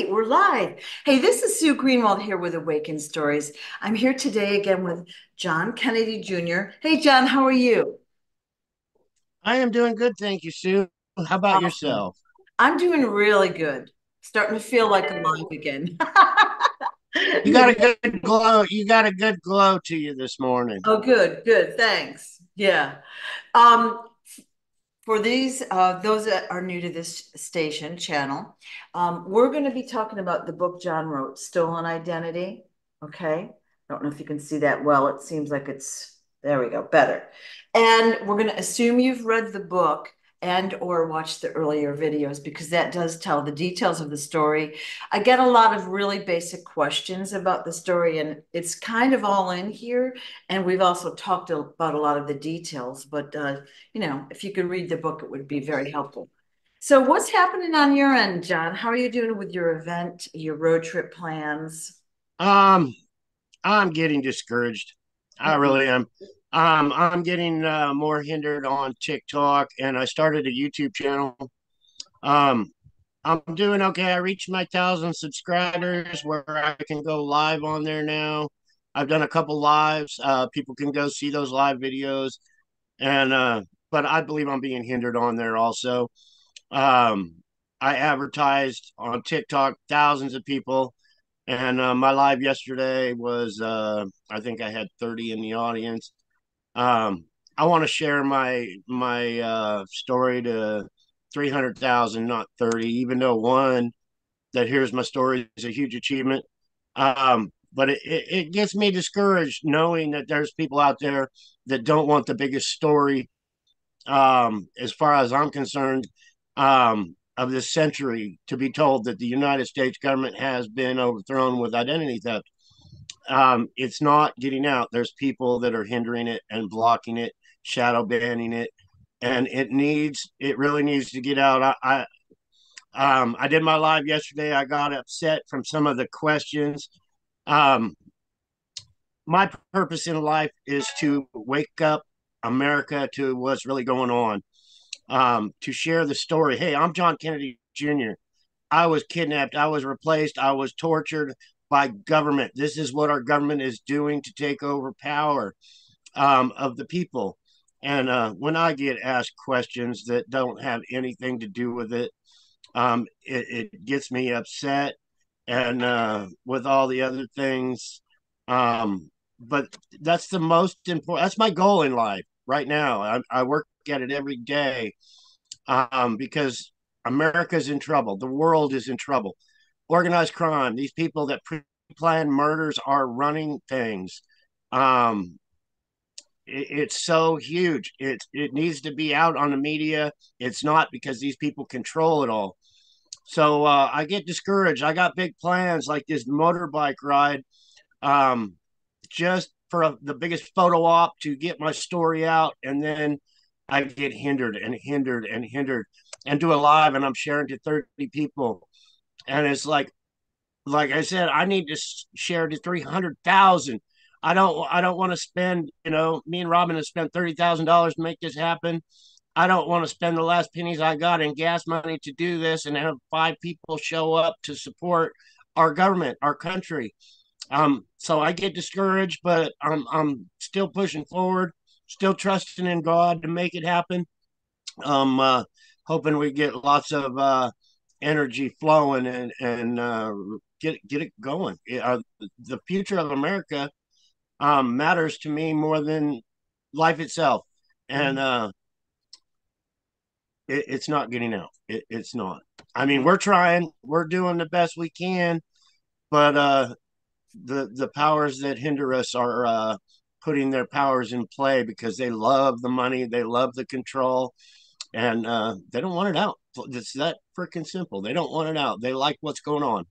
right, we're live. Hey, this is Sue Greenwald here with Awaken Stories. I'm here today again with John Kennedy Jr. Hey, John, how are you? I am doing good, thank you, Sue. How about Awesome. yourself? I'm doing really good. Starting to feel like alive again. You got a good glow. You got a good glow to you this morning. Oh, good, good. Thanks. Yeah. Um, for those that are new to this station channel, we're going to be talking about the book John wrote, Stolen Identity. Okay. I don't know if you can see that well. It seems like there we go, better. And we're going to assume you've read the book and or watched the earlier videos because that does tell the details of the story. I get a lot of really basic questions about the story, and it's kind of all in here. And we've also talked about a lot of the details, but if you could read the book, it would be very helpful. So, what's happening on your end, John? How are you doing with your event, your road trip plans? Um, I'm getting discouraged. I Mhm. really am. I'm getting more hindered on TikTok, and I started a YouTube channel. Um, I'm doing okay. I reached my 1,000 subscribers where I can go live on there now. I've done a couple lives. People can go see those live videos, and but I believe I'm being hindered on there also. Um, I advertised on TikTok, thousands of people, and my live yesterday was I think I had 30 in the audience. Um, I want to share my story to 300,000, not 30, even though one that hears my story is a huge achievement. But it gets me discouraged knowing that there's people out there that don't want the biggest story, as far as I'm concerned, of this century, to be told that the United States government has been overthrown with identity theft. It's not getting out. There's people that are hindering it and blocking it, shadow banning it, and it really needs to get out. I did my live yesterday. I got upset from some of the questions. Um, my purpose in life is to wake up America to what's really going on, to share the story. Hey, I'm John Kennedy Jr. I was kidnapped. I was replaced. I was tortured by government. This is what our government is doing to take over power, of the people. And when I get asked questions that don't have anything to do with it, it gets me upset. And with all the other things, um, but that's the most important. That's my goal in life right now. I work at it every day, because America's in trouble. The world is in trouble. Organized crime, these people that plan murders are running things. Um, it's so huge. It needs to be out on the media. It's not, because these people control it all. So I get discouraged. I got big plans like this motorbike ride, um, just for the biggest photo op to get my story out, and then I get hindered and hindered and hindered, and do a live, and I'm sharing to 30 people, and it's like I said, I need to share to 300,000. I don't want to spend, me and Robin have spent $30,000 to make this happen. I don't want to spend the last pennies I got in gas money to do this and have five people show up to support our government, our country. So I get discouraged, but I'm still pushing forward, still trusting in God to make it happen. Um, hoping we get lots of energy flowing, and get it going. The future of America matters to me more than life itself, and it's not getting out. It's not. I mean, we're trying, we're doing the best we can, but the powers that hinder us are putting their powers in play because they love the money, they love the control, and they don't want it out. It's that freaking simple. They don't want it out. They like what's going on.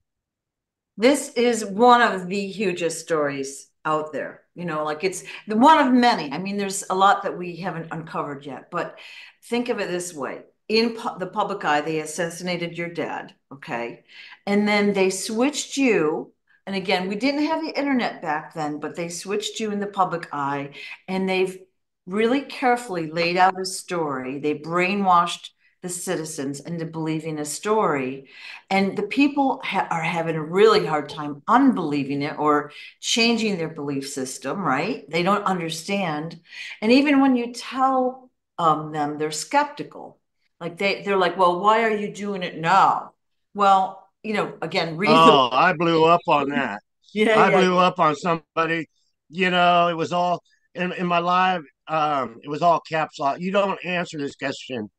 This is one of the hugest stories out there. Like it's the one of many. I mean, there's a lot that we haven't uncovered yet, but think of it this way. In the public eye, they assassinated your dad, okay? And then they switched you. And again, we didn't have the internet back then, but they switched you in the public eye, and they've really carefully laid out a story. They brainwashed the citizens into believing a story. And the people are having a really hard time unbelieving it or changing their belief system, right? They don't understand. And even when you tell them, they're skeptical. Like they're like, well, why are you doing it now? Well, again, read the Oh, I blew up on that. yeah, I yeah, blew up on somebody. It was all in my live. It was all caps lock. You don't answer this question.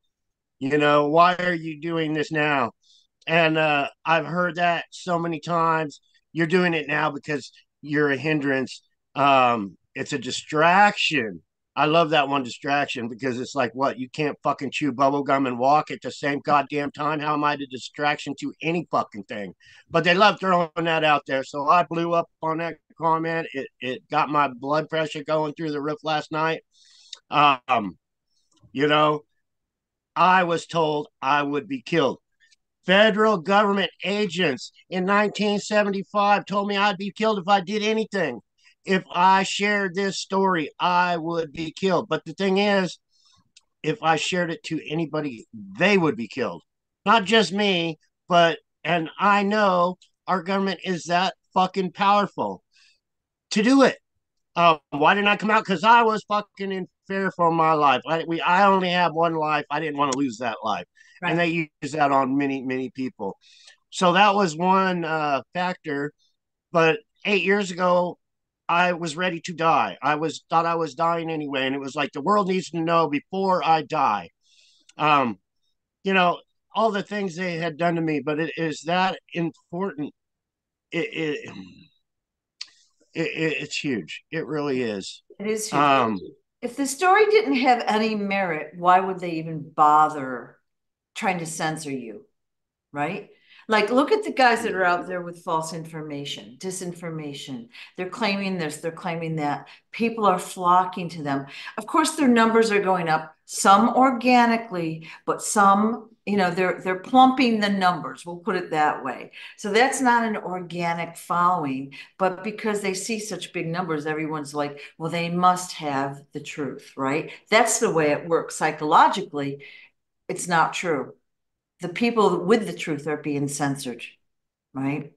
Why are you doing this now? And I've heard that so many times. You're doing it now because you're a hindrance. It's a distraction. I love that one, distraction, because it's like, what? You can't fucking chew bubble gum and walk at the same goddamn time. How am I the distraction to any fucking thing? But they love throwing that out there. So I blew up on that comment. It got my blood pressure going through the roof last night. Um, you know, I was told I would be killed. Federal government agents in 1975 told me I'd be killed if I did anything. If I shared this story, I would be killed. But the thing is, if I shared it to anybody, they would be killed. Not just me, and I know our government is that fucking powerful to do it. Why didn't I come out? Because I was fucking in fear for my life. I only have one life. I didn't want to lose that life. And right. they use that on many, many people. So that was one factor. But 8 years ago, I was ready to die. Thought I was dying anyway, and it was like the world needs to know before I die. Um, you know, all the things they had done to me, but it is that important. It, it, it's huge. It really is. It is huge. Um, If the story didn't have any merit, why would they even bother trying to censor you? Right? Like, look at the guys that are out there with false information, disinformation. They're claiming this, they're claiming that. People are flocking to them. Of course, their numbers are going up, some organically, but some, they're plumping the numbers. We'll put it that way. So that's not an organic following, but because they see such big numbers, everyone's like, well, they must have the truth, right? That's the way it works psychologically. It's not true. The people with the truth are being censored, right?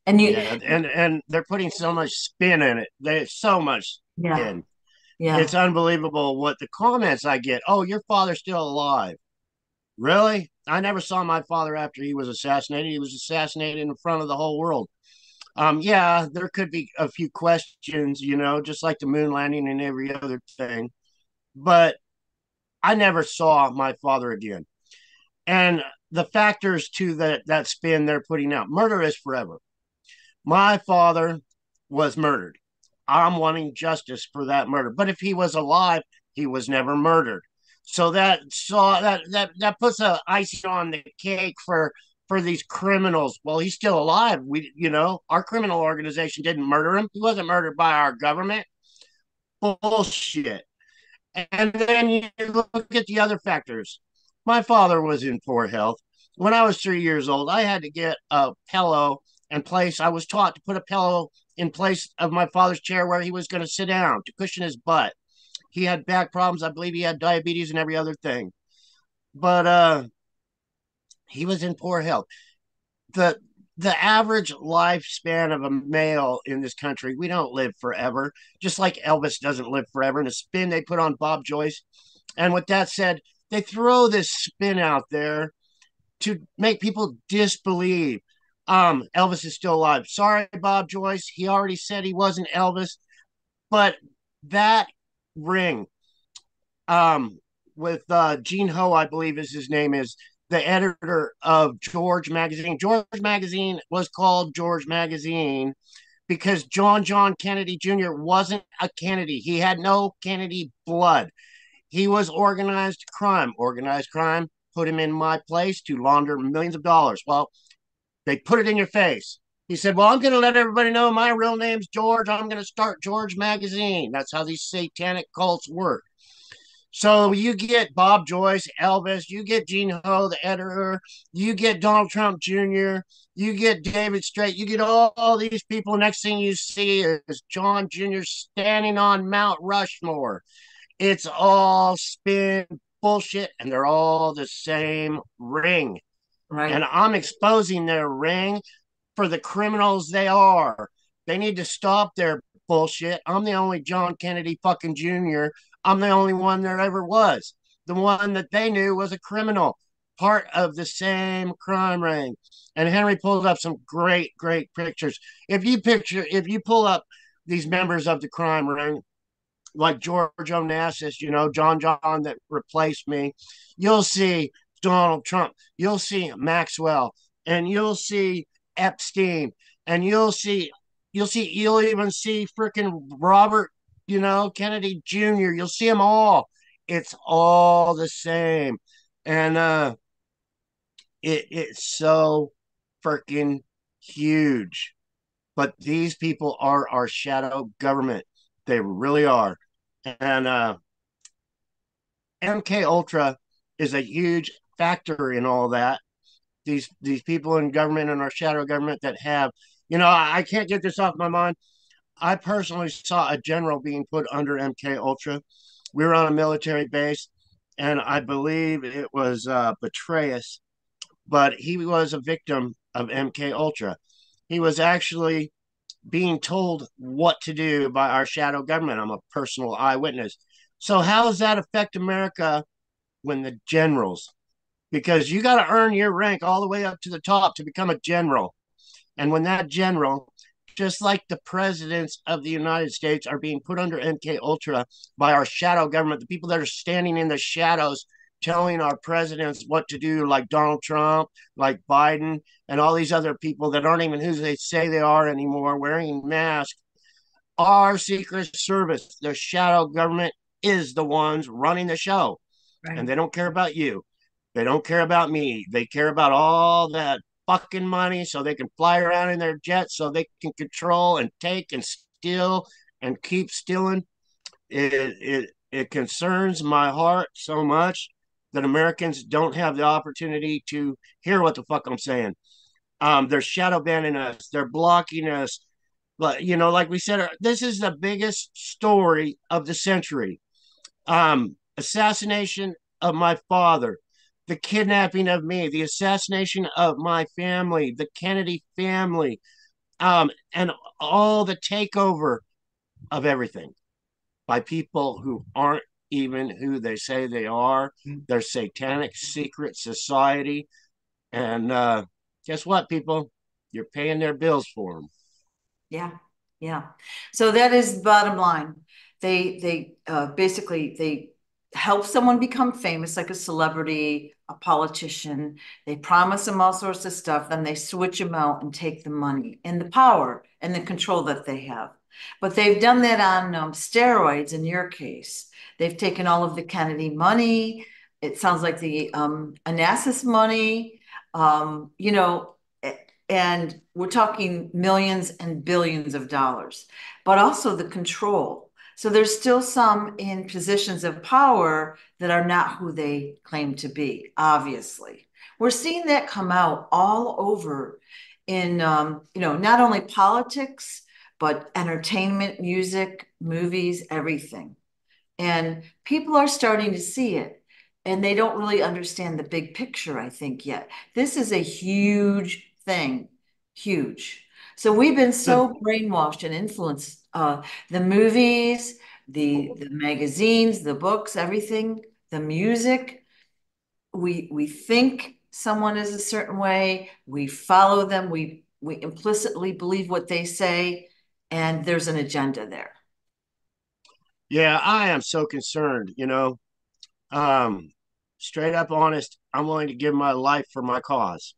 And you, yeah, and they're putting so much spin in it. There's so much yeah, spin. yeah. It's unbelievable what the comments I get. Oh, your father's still alive. Really? I never saw my father after he was assassinated. He was assassinated in front of the whole world. Yeah, there could be a few questions, just like the moon landing and every other thing. But I never saw my father again. And the factors to that spin they're putting out. Murder is forever. My father was murdered. I'm wanting justice for that murder. But if he was alive, he was never murdered. So that puts a icing on the cake for these criminals. Well, he's still alive. Our criminal organization didn't murder him. He wasn't murdered by our government. Bullshit. And then you look at the other factors. My father was in poor health. When I was 3 years old, I had to get a pillow and place. I was taught to put a pillow in place of my father's chair where he was going to sit down to cushion his butt. He had back problems. I believe he had diabetes and every other thing. But he was in poor health. The the average lifespan of a male in this country, we don't live forever, just like Elvis doesn't live forever. And the spin they put on Bob Joyce. And with that said, they throw this spin out there to make people disbelieve. Elvis is still alive. Sorry, Bob Joyce. He already said he wasn't Elvis. But that ring, um, with Gene Ho, I believe is his name, is the editor of George Magazine. George Magazine was called George Magazine because John Kennedy Jr. wasn't a Kennedy. He had no Kennedy blood. He was organized crime. Organized crime put him in my place to launder millions of dollars. Well, they put it in your face. He said, well, I'm going to let everybody know my real name's George. I'm going to start George Magazine. That's how these satanic cults work. So you get Bob Joyce, Elvis, you get Gene Ho, the editor, you get Donald Trump Jr., you get David Strait, you get all these people. Next thing you see is John Jr. standing on Mount Rushmore. It's all spin bullshit, and they're all the same ring. And Right. I'm exposing their ring for the criminals they are. They need to stop their bullshit. I'm the only John Kennedy fucking Jr. I'm the only one there ever was. The one that they knew was a criminal, part of the same crime ring. And Henry pulled up some great, great pictures. If you pull up these members of the crime ring, like George Onassis, John that replaced me, you'll see Donald Trump, you'll see Maxwell, and you'll see Epstein, and you'll even see freaking Robert, Kennedy Jr. You'll see them all. It's all the same. And it's so freaking huge. But these people are our shadow government. They really are. And MK Ultra is a huge factor in all that. These people in government and our shadow government that have, I can't get this off my mind. I personally saw a general being put under MK Ultra. We were on a military base, and I believe it was Betrayus, but he was a victim of MK Ultra. He was actually being told what to do by our shadow government. I'm a personal eyewitness. So how does that affect America when the generals? Because you got to earn your rank all the way up to the top to become a general. And when that general, just like the presidents of the United States, are being put under MK Ultra by our shadow government, the people that are standing in the shadows telling our presidents what to do, like Donald Trump, like Biden, and all these other people that aren't even who they say they are anymore, wearing masks. Our Secret Service, the shadow government, is the ones running the show. And Right. they don't care about you. They don't care about me. They care about all that fucking money so they can fly around in their jets so they can control and take and steal and keep stealing. It concerns my heart so much that Americans don't have the opportunity to hear what the fuck I'm saying. They're shadow banning us. They're blocking us. But like we said, this is the biggest story of the century. Assassination of my father, the kidnapping of me, the assassination of my family, the Kennedy family, and all the takeover of everything by people who aren't even who they say they are. They're satanic secret society. And guess what, people? You're paying their bills for them. Yeah, yeah. So that is the bottom line. They basically they help someone become famous, like a celebrity, a politician. They promise them all sorts of stuff, then they switch them out and take the money and the power and the control that they have. But they've done that on steroids in your case. They've taken all of the Kennedy money. It sounds like the Onassis money. You know, and we're talking millions and billions of dollars, but also the control. So there's still some in positions of power that are not who they claim to be, obviously. We're seeing that come out all over in, not only politics, but entertainment, music, movies, everything. And people are starting to see it, and they don't really understand the big picture, I think, yet. This is a huge thing, huge. So we've been The, so brainwashed and influenced. The movies, the magazines, the books, everything, the music. We think someone is a certain way. We follow them. We implicitly believe what they say, and there's an agenda there. yeah, I am so concerned, Um, straight up honest, I'm willing to give my life for my cause.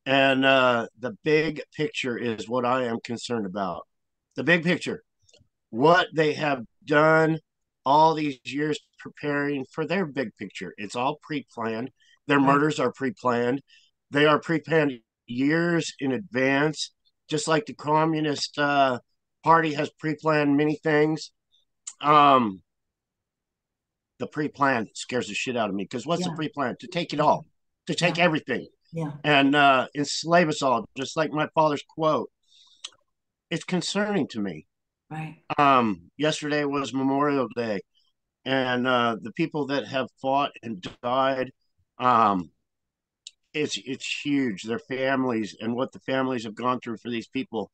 And the big picture is what I am concerned about. The big picture, what they have done all these years preparing for their big picture. It's all pre planned. Their Right. murders are pre planned. They are pre planned years in advance, just like the Communist Party has pre planned many things. Um, the pre-plan scares the shit out of me because what's the Yeah. pre-plan? To take it all, to Yeah. take everything Yeah. and enslave us all, just like my father's quote. It's concerning to me. Right. Yesterday was Memorial Day. and the people that have fought and died, um, it's huge. Their families and what the families have gone through for these people,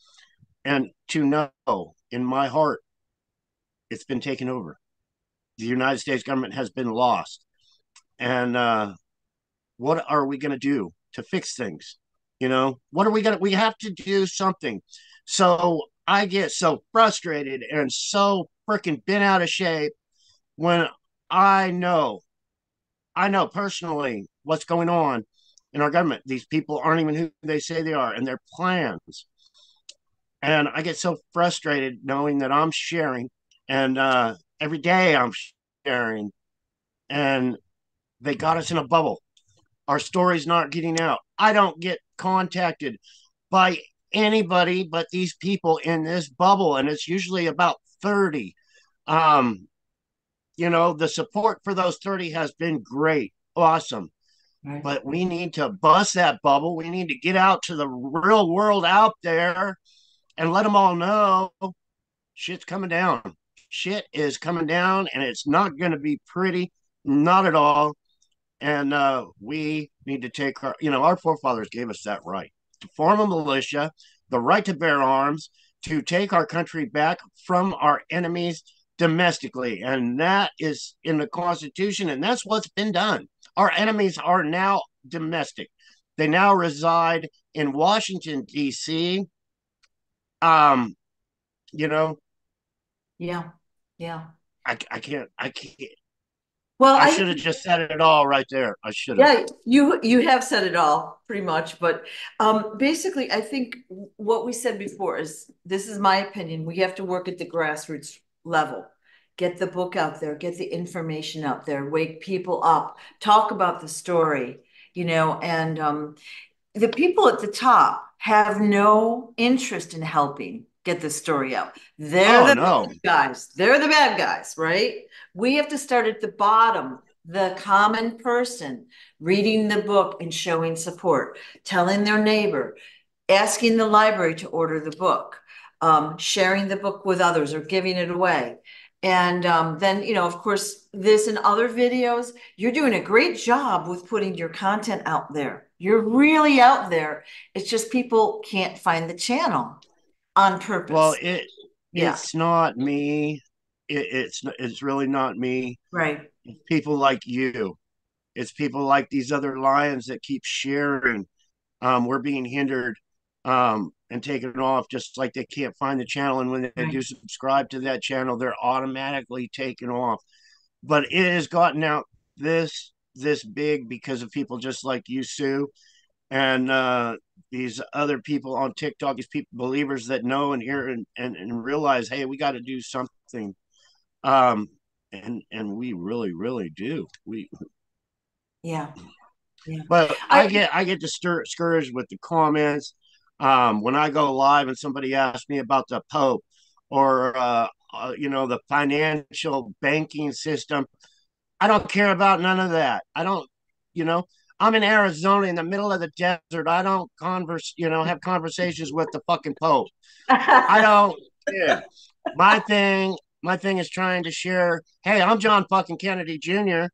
and to know in my heart, it's been taken over. The United States government has been lost, and what are we going to do to fix things? What are we going to? We have to do something. So I get so frustrated and so freaking bent out of shape when I know, I know personally what's going on in our government. These people aren't even who they say they are, and their plans. And I get so frustrated knowing that I'm sharing, and every day I'm sharing, and they got us in a bubble. Our story's not getting out. I don't get contacted by anybody but these people in this bubble, and it's usually about 30. Um, the support for those 30 has been great, awesome. Right. But we need to bust that bubble. We need to get out to the real world out there and let them all know shit's coming down. Shit is coming down, and it's not going to be pretty, not at all. And we need to take our forefathers gave us that right to form a militia, the right to bear arms, to take our country back from our enemies domestically. And that is in the Constitution, and that's what's been done. Our enemies are now domestic. They now reside in Washington, D.C. Um, you know, Yeah. Yeah. I can't. Well, I I should have just said it all right there. I should have. Yeah, you have said it all pretty much, but basically, I think what we said before is this is my opinion. We have to work at the grassroots level, get the book out there, get the information out there, wake people up, talk about the story, and the people at the top have no interest in helping get the story out. They're Oh the no. bad guys. They're the bad guys, right? We have to start at the bottom, the common person, reading the book and showing support, telling their neighbor, asking the library to order the book, sharing the book with others or giving it away. And then, of course, this and other videos, you're doing a great job with putting your content out there. You're really out there. It's just people can't find the channel on Well, purpose. Yeah, it's not me. It's really not me. right, It's people like you. It's people like these other lions that keep sharing. We're being hindered and taken off just like they can't find the channel. And when they right, do subscribe to that channel, they're automatically taken off. But it has gotten out this big because of people just like you, Sue, and these other people on TikTok, these people believers that know and hear and realize, hey, we got to do something. Um, and we really, really do. We yeah, yeah. But I I, get discouraged with the comments when I go live and somebody asks me about the Pope or the financial banking system. I don't care about none of that. I don't, you know, I'm in Arizona in the middle of the desert. I don't have conversations with the fucking Pope. I don't care. My thing is trying to share, hey, I'm John fucking Kennedy Jr.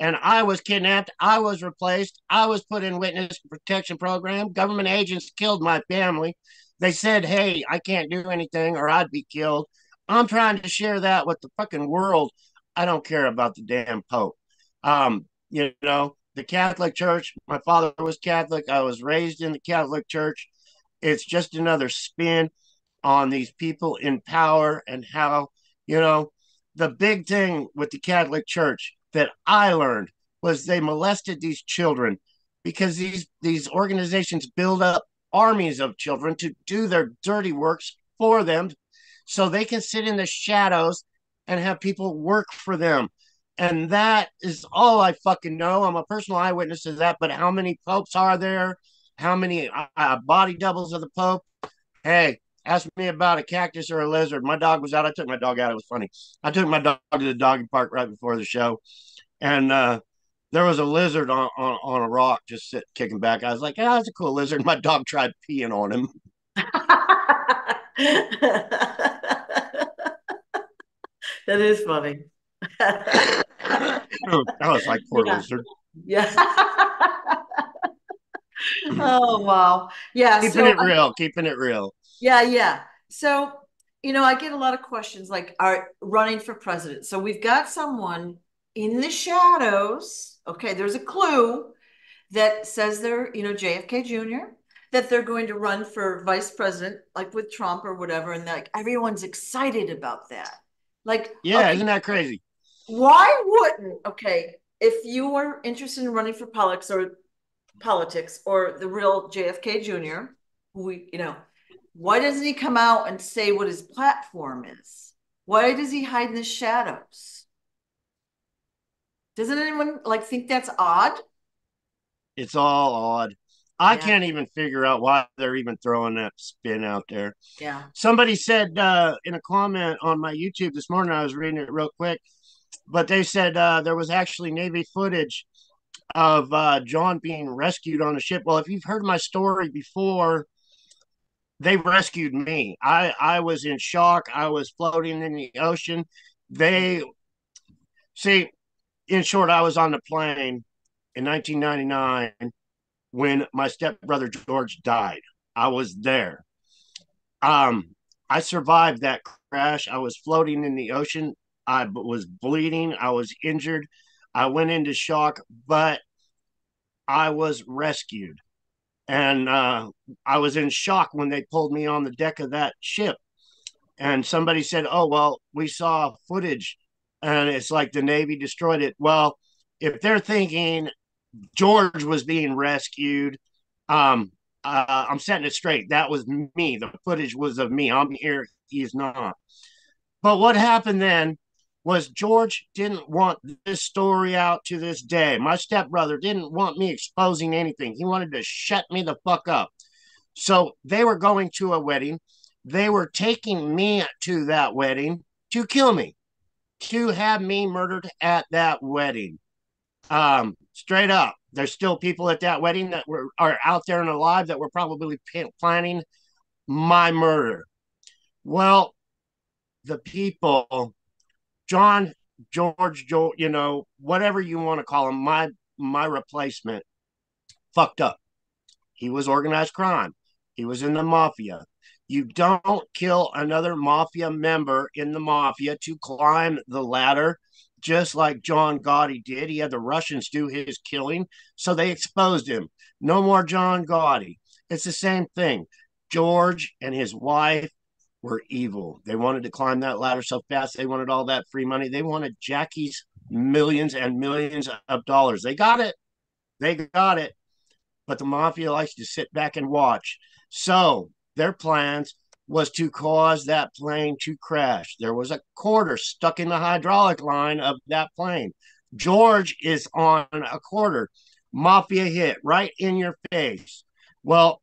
and I was kidnapped. I was replaced. I was put in witness protection program. Government agents killed my family. They said, hey, I can't do anything or I'd be killed. I'm trying to share that with the fucking world. I don't care about the damn Pope. The Catholic Church, my father was Catholic. I was raised in the Catholic Church. It's just another spin on these people in power and how, you know, the big thing with the Catholic Church that I learned was they molested these children because these organizations build up armies of children to do their dirty works for them so they can sit in the shadows and have people work for them. And that is all I fucking know. I'm a personal eyewitness to that. But how many popes are there? How many body doubles of the Pope? Hey, ask me about a cactus or a lizard. My dog was out. I took my dog out. It was funny. I took my dog to the doggy park right before the show, and there was a lizard on a rock just kicking back. I was like, "Yeah, that's a cool lizard." My dog tried peeing on him. that is funny. I was like, poor Yeah. lizard. Yeah. Oh, wow. Yeah. Keeping So, it real, keeping it real. yeah, yeah. So, I get a lot of questions like, are running for president. So we've got someone in the shadows. Okay, there's a clue that says they're, JFK Jr., that they're going to run for vice president, like with Trump or whatever. And like everyone's excited about that. Like, Yeah, okay, isn't that crazy? why wouldn't, okay, if you were interested in running for politics or the real JFK Jr., why doesn't he come out and say what his platform is? Why does he hide in the shadows? Doesn't anyone like think that's odd? It's all odd. I Yeah, can't even figure out why they're even throwing that spin out there. yeah. Somebody said in a comment on my YouTube this morning, I was reading it real quick, but they said there was actually Navy footage of John being rescued on a ship. Well, if you've heard my story before, they rescued me. I was in shock. I was floating in the ocean. They see, in short, I was on the plane in 1999 when my stepbrother George died. I was there. Um, I survived that crash. I was floating in the ocean. I was bleeding. I was injured. I went into shock, but I was rescued. And I was in shock when they pulled me on the deck of that ship. And somebody said, "Oh, well, we saw footage and it's like the Navy destroyed it." Well, if they're thinking George was being rescued, I'm setting it straight. That was me. The footage was of me. I'm here. He's not. But what happened then was George didn't want this story out to this day. My stepbrother didn't want me exposing anything. He wanted to shut me the fuck up. So they were going to a wedding. They were taking me to that wedding to kill me, to have me murdered at that wedding. Straight up, there's still people at that wedding that are out there and alive that were probably planning my murder. Well, the people, John, George, whatever you want to call him, my replacement, fucked up. He was organized crime. He was in the mafia. You don't kill another mafia member in the mafia to climb the ladder, just like John Gotti did. He had the Russians do his killing, so they exposed him. No more John Gotti. It's the same thing. George and his wife were evil. They wanted to climb that ladder so fast. They wanted all that free money. They wanted Jackie's millions and millions of dollars. They got it. They got it, but the mafia likes to sit back and watch. So their plans was to cause that plane to crash. There was a quarter stuck in the hydraulic line of that plane. George is on a quarter. Mafia hit right in your face. Well,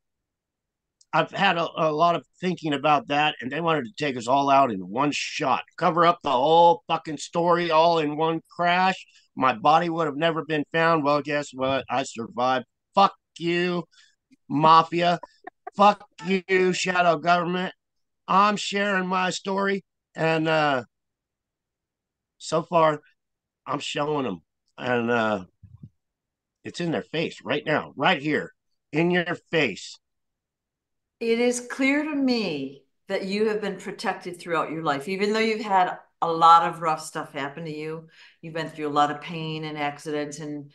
I've had a lot of thinking about that, and they wanted to take us all out in one shot, cover up the whole fucking story all in one crash. My body would have never been found. Well, guess what? I survived. Fuck you, mafia. Fuck you, shadow government. I'm sharing my story, and so far, I'm showing them, and it's in their face right now, right here, in your face. It is clear to me that you have been protected throughout your life, even though you've had a lot of rough stuff happen to you. You've been through a lot of pain and accidents and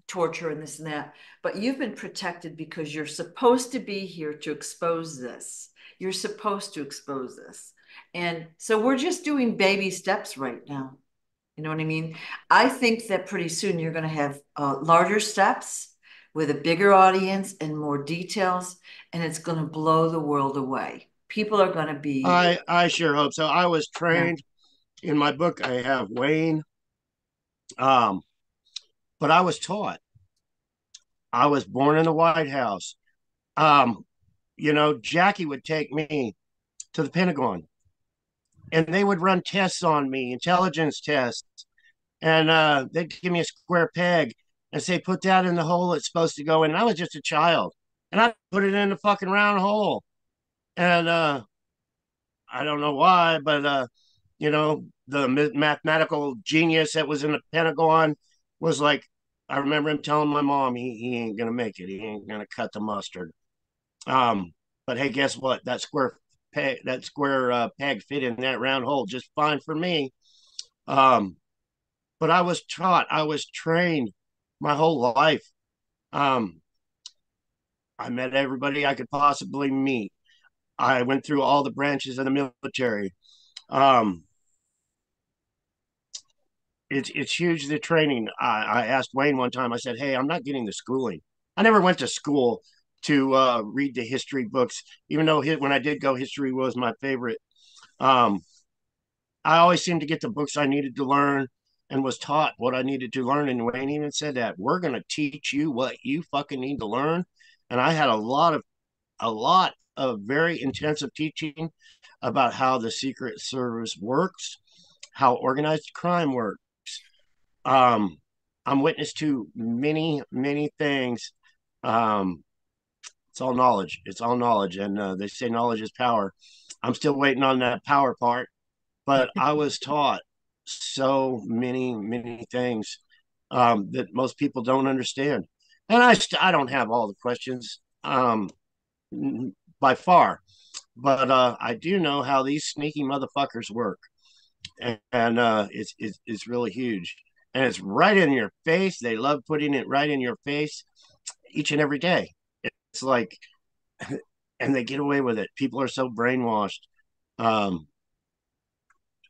torture and this and that, but you've been protected because you're supposed to be here to expose this. You're supposed to expose this. And so we're just doing baby steps right now. You know what I mean? I think that pretty soon you're going to have larger steps with a bigger audience and more details, and it's going to blow the world away. People are going to be, I sure hope so. I was yeah. trained in my book. I have Wayne, um, but I was taught. I was born in the White House. Um, Jackie would take me to the Pentagon, and they would run tests on me, intelligence tests, and they'd give me a square peg and say, "Put that in the hole it's supposed to go in." And I was just a child, and I put it in the fucking round hole, and I don't know why, but the mathematical genius that was in the Pentagon was like, I remember him telling my mom he ain't gonna make it. He ain't gonna cut the mustard. Um, but hey, guess what? That square peg fit in that round hole just fine for me. Um, but I was trained my whole life. Um, I met everybody I could possibly meet. I went through all the branches of the military. Um, it's huge, the training. I asked Wayne one time. I said, "Hey, I'm not getting the schooling. I never went to school to read the history books, even though when I did go, history was my favorite. Um, I always seemed to get the books I needed to learn and was taught what I needed to learn. And Wayne even said that we're going to teach you what you fucking need to learn. And I had a lot of very intensive teaching about how the Secret Service works, how organized crime works. Um, I'm witness to many, many things. Um, it's all knowledge. It's all knowledge, and they say knowledge is power. I'm still waiting on that power part, but I was taught so many, many things that most people don't understand, and I don't have all the questions by far, but I do know how these sneaky motherfuckers work, and it's really huge, and it's right in your face. They love putting it right in your face each and every day. It's like, and they get away with it. People are so brainwashed. Um,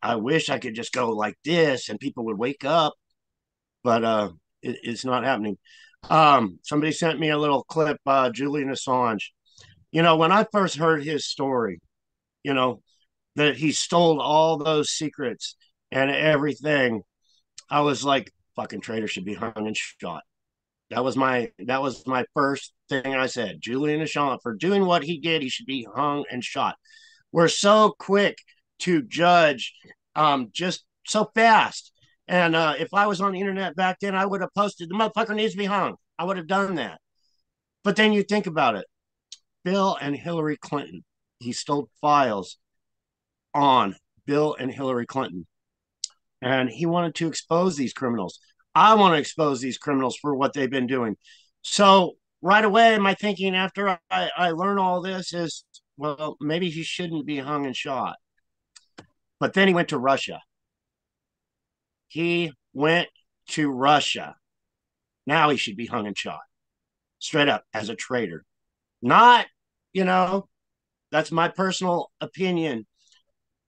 I wish I could just go like this and people would wake up, but it's not happening. Somebody sent me a little clip, Julian Assange. When I first heard his story, you know, that he stole all those secrets and everything, I was like, fucking traitor should be hung and shot. That was my first thing I said. Julian Assange, for doing what he did, he should be hung and shot. We're so quick to judge, just so fast. And if I was on the internet back then, I would have posted the motherfucker needs to be hung. I would have done that. But then you think about it. Bill and Hillary Clinton. He stole files on Bill and Hillary Clinton. And he wanted to expose these criminals. I want to expose these criminals for what they've been doing. So right away, my thinking after I learn all this is, well, maybe he shouldn't be hung and shot. But then he went to Russia. He went to Russia. Now he should be hung and shot straight up as a traitor. Not, you know, that's my personal opinion.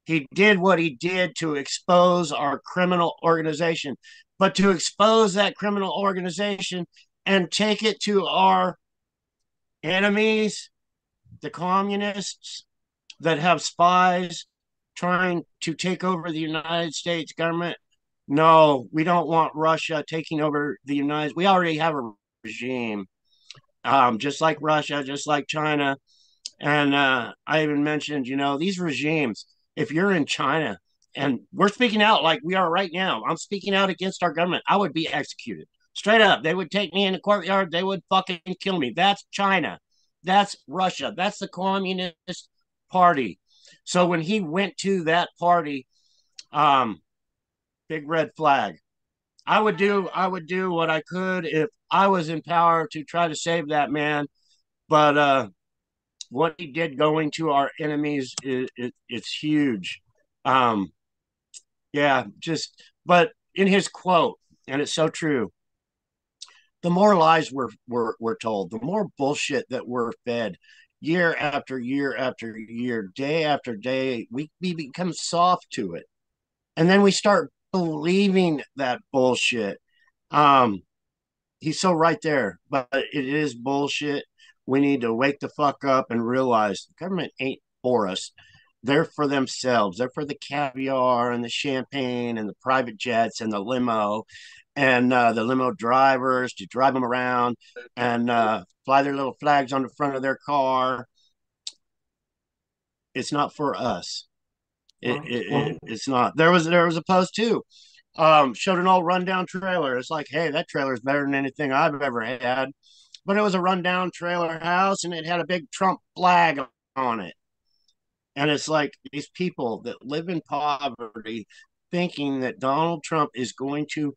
He did what he did to expose our criminal organization, but to expose that criminal organization and take it to our enemies, the communists that have spies trying to take over the United States government. No, we don't want Russia taking over the United. We already have a regime, just like Russia, just like China. And I even mentioned, these regimes, if you're in China and we're speaking out like we are right now, I'm speaking out against our government, I would be executed. Straight up. They would take me in the courtyard. They would fucking kill me. That's China. That's Russia. That's the Communist Party. So when he went to that party, um, big red flag. I would do what I could if I was in power to try to save that man. But what he did going to our enemies it's huge. Um, yeah, but in his quote, and it's so true. The more lies we're told, the more bullshit that we're fed, year after year after year, day after day, we become soft to it, and then we start believing that bullshit. Um, he's so right there, but it is bullshit. We need to wake the fuck up and realize the government ain't for us. They're for themselves. They're for the caviar and the champagne and the private jets and the limo and the limo drivers to drive them around and fly their little flags on the front of their car. It's not for us. It's not. There was a post too. Showed an old rundown trailer. It's like, hey, that trailer is better than anything I've ever had. But it was a rundown trailer house and it had a big Trump flag on it. And it's like these people that live in poverty thinking that Donald Trump is going to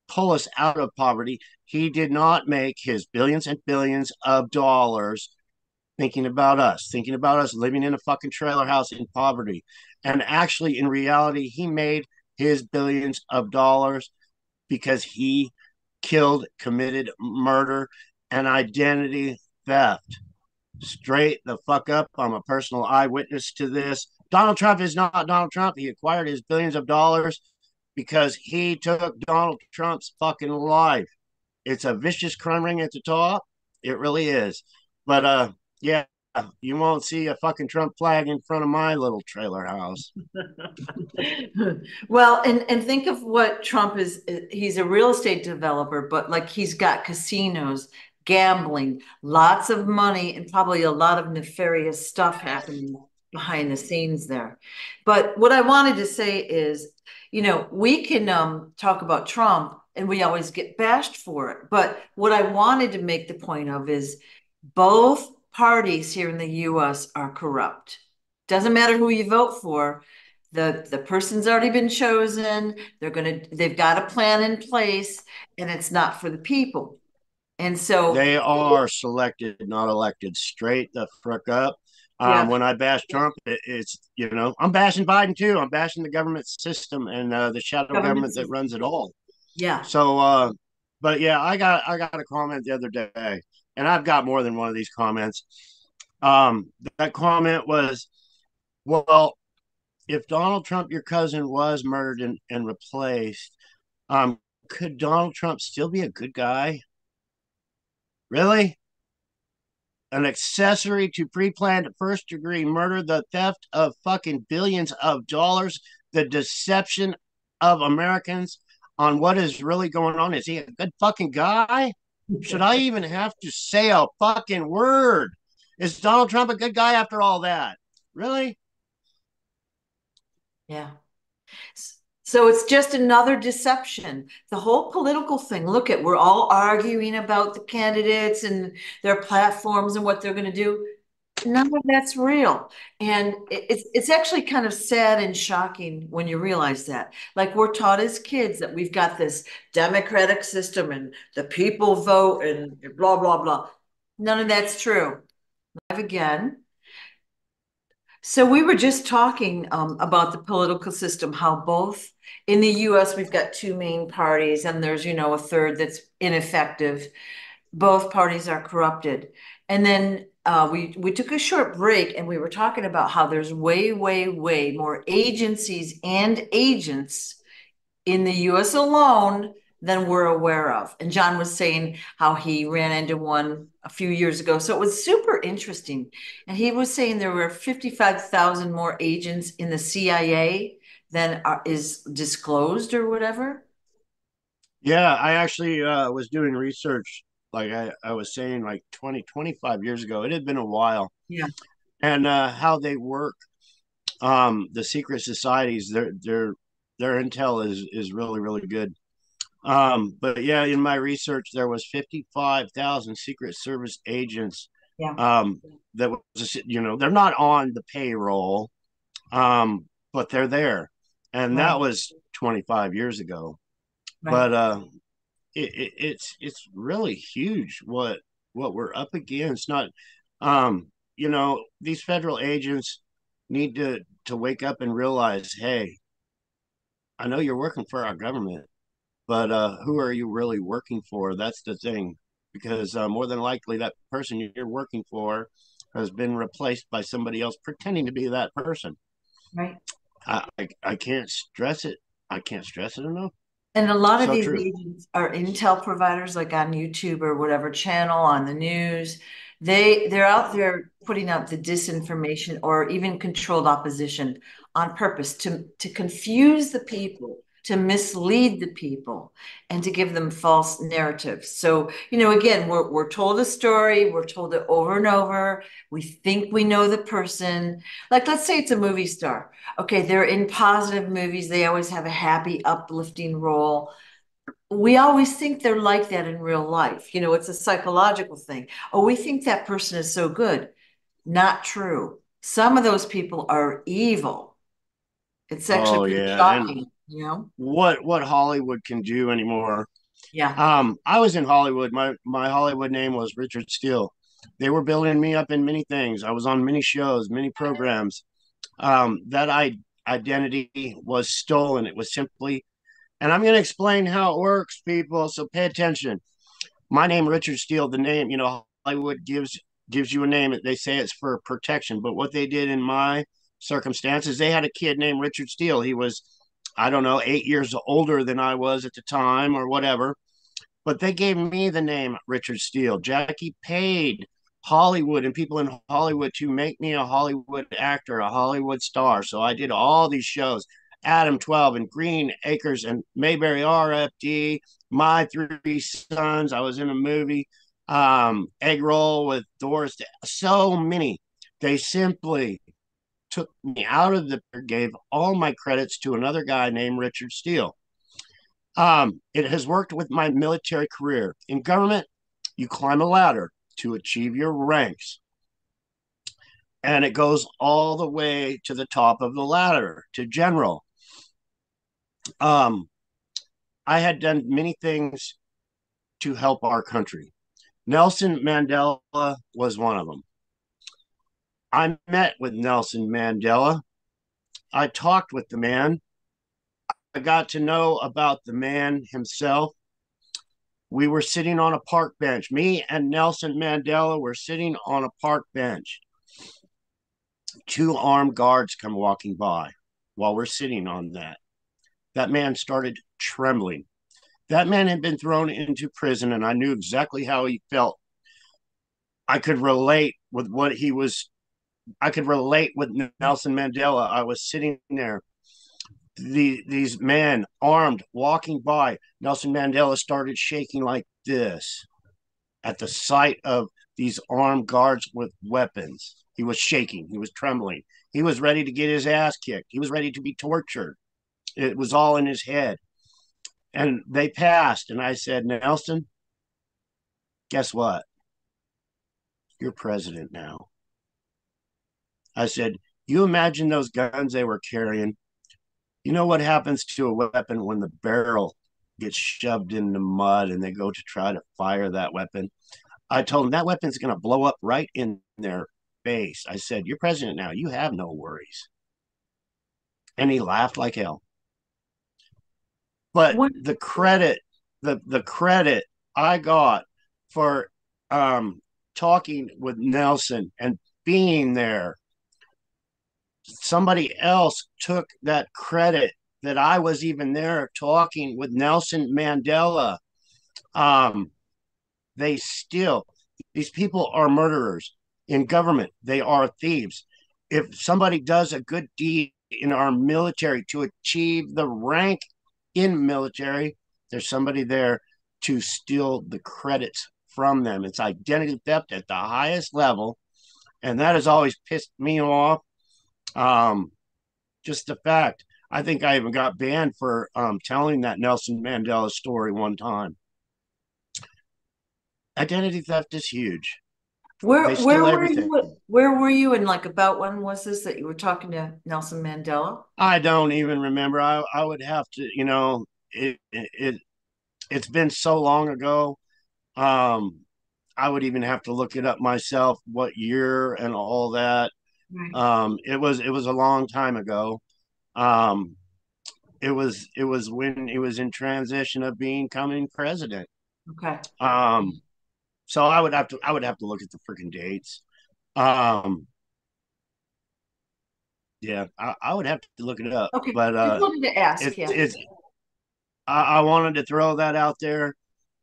pull us out of poverty. He did not make his billions and billions of dollars thinking about us living in a fucking trailer house in poverty. And actually, in reality, he made his billions of dollars because he committed murder and identity theft. Straight the fuck up. I'm a personal eyewitness to this. Donald Trump is not Donald Trump. He acquired his billions of dollars because he took Donald Trump's fucking life. It's a vicious crime ring at the top. It really is. But yeah, you won't see a fucking Trump flag in front of my little trailer house. Well, and think of what Trump is. He's a real estate developer, but like he's got casinos, gambling, lots of money, and probably a lot of nefarious stuff happening behind the scenes there. But what I wanted to say is, we can talk about Trump and we always get bashed for it. But what I wanted to make the point of is both parties here in the US are corrupt. Doesn't matter who you vote for, the person's already been chosen. They've got a plan in place, and it's not for the people. And so, They are selected, not elected. Straight the frick up. yeah, When I bash Trump, it's I'm bashing Biden too. I'm bashing the government system and the shadow government government that system. runs it all. Yeah. So, but yeah, I got a comment the other day, and I've got more than one of these comments. That comment was, well, if Donald Trump, your cousin, was murdered and replaced, could Donald Trump still be a good guy? Really? An accessory to pre-planned first degree murder, the theft of fucking billions of dollars, the deception of Americans on what is really going on. Is he a good fucking guy? Should I even have to say a fucking word? Is Donald Trump a good guy after all that? Really? Yeah. So it's just another deception. The whole political thing. Look at, we're all arguing about the candidates and their platforms and what they're going to do. None of that's real. And it's actually kind of sad and shocking when you realize that. Like we're taught as kids that we've got this democratic system and the people vote and blah, blah, blah. None of that's true. Again. So we were just talking about the political system, how both in the US we've got two main parties and there's, a third that's ineffective. Both parties are corrupted. And then we took a short break and we were talking about how there's way, way, way more agencies and agents in the US alone than we're aware of. And John was saying how he ran into one a few years ago. So it was super interesting. And he was saying there were 55,000 more agents in the CIA than is disclosed or whatever. Yeah, I actually was doing research, like I was saying, like 20, 25 years ago. It had been a while. Yeah. And how they work. The secret societies, their intel is really, really good. But yeah, in my research, there was 55,000 Secret Service agents. Yeah. That was, they're not on the payroll, but they're there, and Right. that was 25 years ago. Right. But it's really huge what we're up against. Not, these federal agents need to wake up and realize, hey, I know you're working for our government, but who are you really working for? That's the thing, because more than likely that person you're working for has been replaced by somebody else pretending to be that person. Right. I can't stress it. I can't stress it enough. And a lot of So these true. agents are intel providers, like on YouTube or whatever channel on the news. They're out there putting out the disinformation or even controlled opposition on purpose to confuse the people, to mislead the people, and to give them false narratives. So, again, we're told a story, we're told it over and over. We think we know the person. Like, let's say it's a movie star. Okay, they're in positive movies. They always have a happy, uplifting role. We always think they're like that in real life. It's a psychological thing. Oh, we think that person is so good. Not true. Some of those people are evil. It's actually Oh pretty yeah, and shocking, you know? what Hollywood can do anymore. Yeah. I was in Hollywood. My Hollywood name was Richard Steele. They were building me up in many things. I was on many shows, many programs. That identity was stolen. It was simply, and I'm going to explain how it works, people. So pay attention. My name, Richard Steele. The name, Hollywood gives you a name. They say it's for protection, but what they did in my circumstances, they had a kid named Richard Steele. He was, I don't know, 8 years older than I was at the time, or whatever, but they gave me the name Richard Steele. Jackie paid Hollywood and people in Hollywood to make me a Hollywood actor, a Hollywood star. So I did all these shows, Adam 12 and Green Acres and Mayberry RFD, My Three Sons. I was in a movie, Egg Roll with Doris. So many. They simply took me out of the, gave all my credits to another guy named Richard Steele. It has worked with my military career. In government, you climb a ladder to achieve your ranks, and it goes all the way to the top of the ladder to general. Um, I had done many things to help our country. Nelson Mandela was one of them. I met with Nelson Mandela. I talked with the man. I got to know about the man himself. We were sitting on a park bench. Me and Nelson Mandela were sitting on a park bench. Two armed guards come walking by while we're sitting on that. That man started trembling. That man had been thrown into prison, and I knew exactly how he felt. I could relate with what he was. I could relate with Nelson Mandela. I was sitting there. These men armed walking by. Nelson Mandela started shaking like this at the sight of these armed guards with weapons. He was shaking. He was trembling. He was ready to get his ass kicked. He was ready to be tortured. It was all in his head. And they passed. And I said, Nelson, guess what? You're president now. I said, you imagine those guns they were carrying? You know what happens to a weapon when the barrel gets shoved in the mud and they go to try to fire that weapon? I told him that weapon's going to blow up right in their face. I said, you're president now. You have no worries. And he laughed like hell. But What the credit I got for talking with Nelson and being there, somebody else took that credit that I was even there talking with Nelson Mandela. Um, they still, these people are murderers. In government, they are thieves. If somebody does a good deed in our military to achieve the rank in military, there's somebody there to steal the credits from them. It's identity theft at the highest level, and that has always pissed me off. Um, just the fact. I think I even got banned for telling that Nelson Mandela story one time. Identity theft is huge. They steal where were everything. you? Where were you? And like about when was this that you were talking to Nelson Mandela? I don't even remember. I would have to, it's been so long ago. Um, I would even have to look it up myself, what year and all that. Right. It was a long time ago. Um, it was when he was in transition of becoming president. Okay. Um, so I would have to look at the freaking dates. Um, yeah, I would have to look it up, Okay. but Just wanted to ask. Yeah. it's I wanted to throw that out there.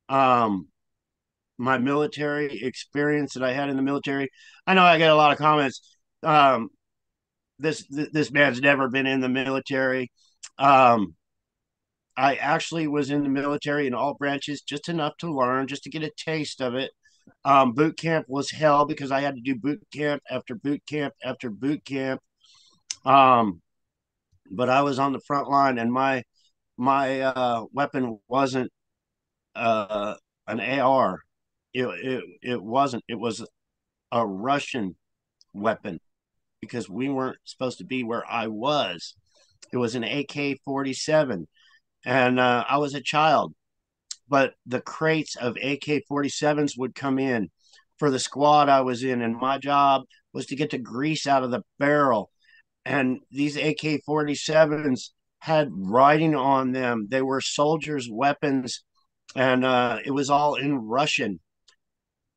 Um, my military experience that I had in the military. I know I get a lot of comments. Um, this man's never been in the military. Um, I actually was in the military in all branches, just enough to learn, just to get a taste of it. Boot camp was hell because I had to do boot camp after boot camp after boot camp. Um, but I was on the front line, and my weapon wasn't an AR. It wasn't. It was a Russian weapon. because we weren't supposed to be where I was. It was an AK-47, and I was a child, but the crates of AK-47s would come in for the squad I was in, and my job was to get the grease out of the barrel. And these AK-47s had writing on them. They were soldiers' weapons, and it was all in Russian.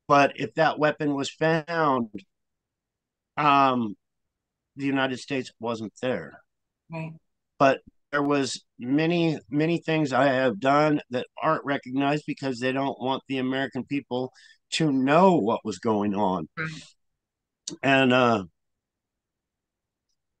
But if that weapon was found, um, the United States wasn't there. Right. But there was many things I have done that aren't recognized because they don't want the American people to know what was going on. Right. And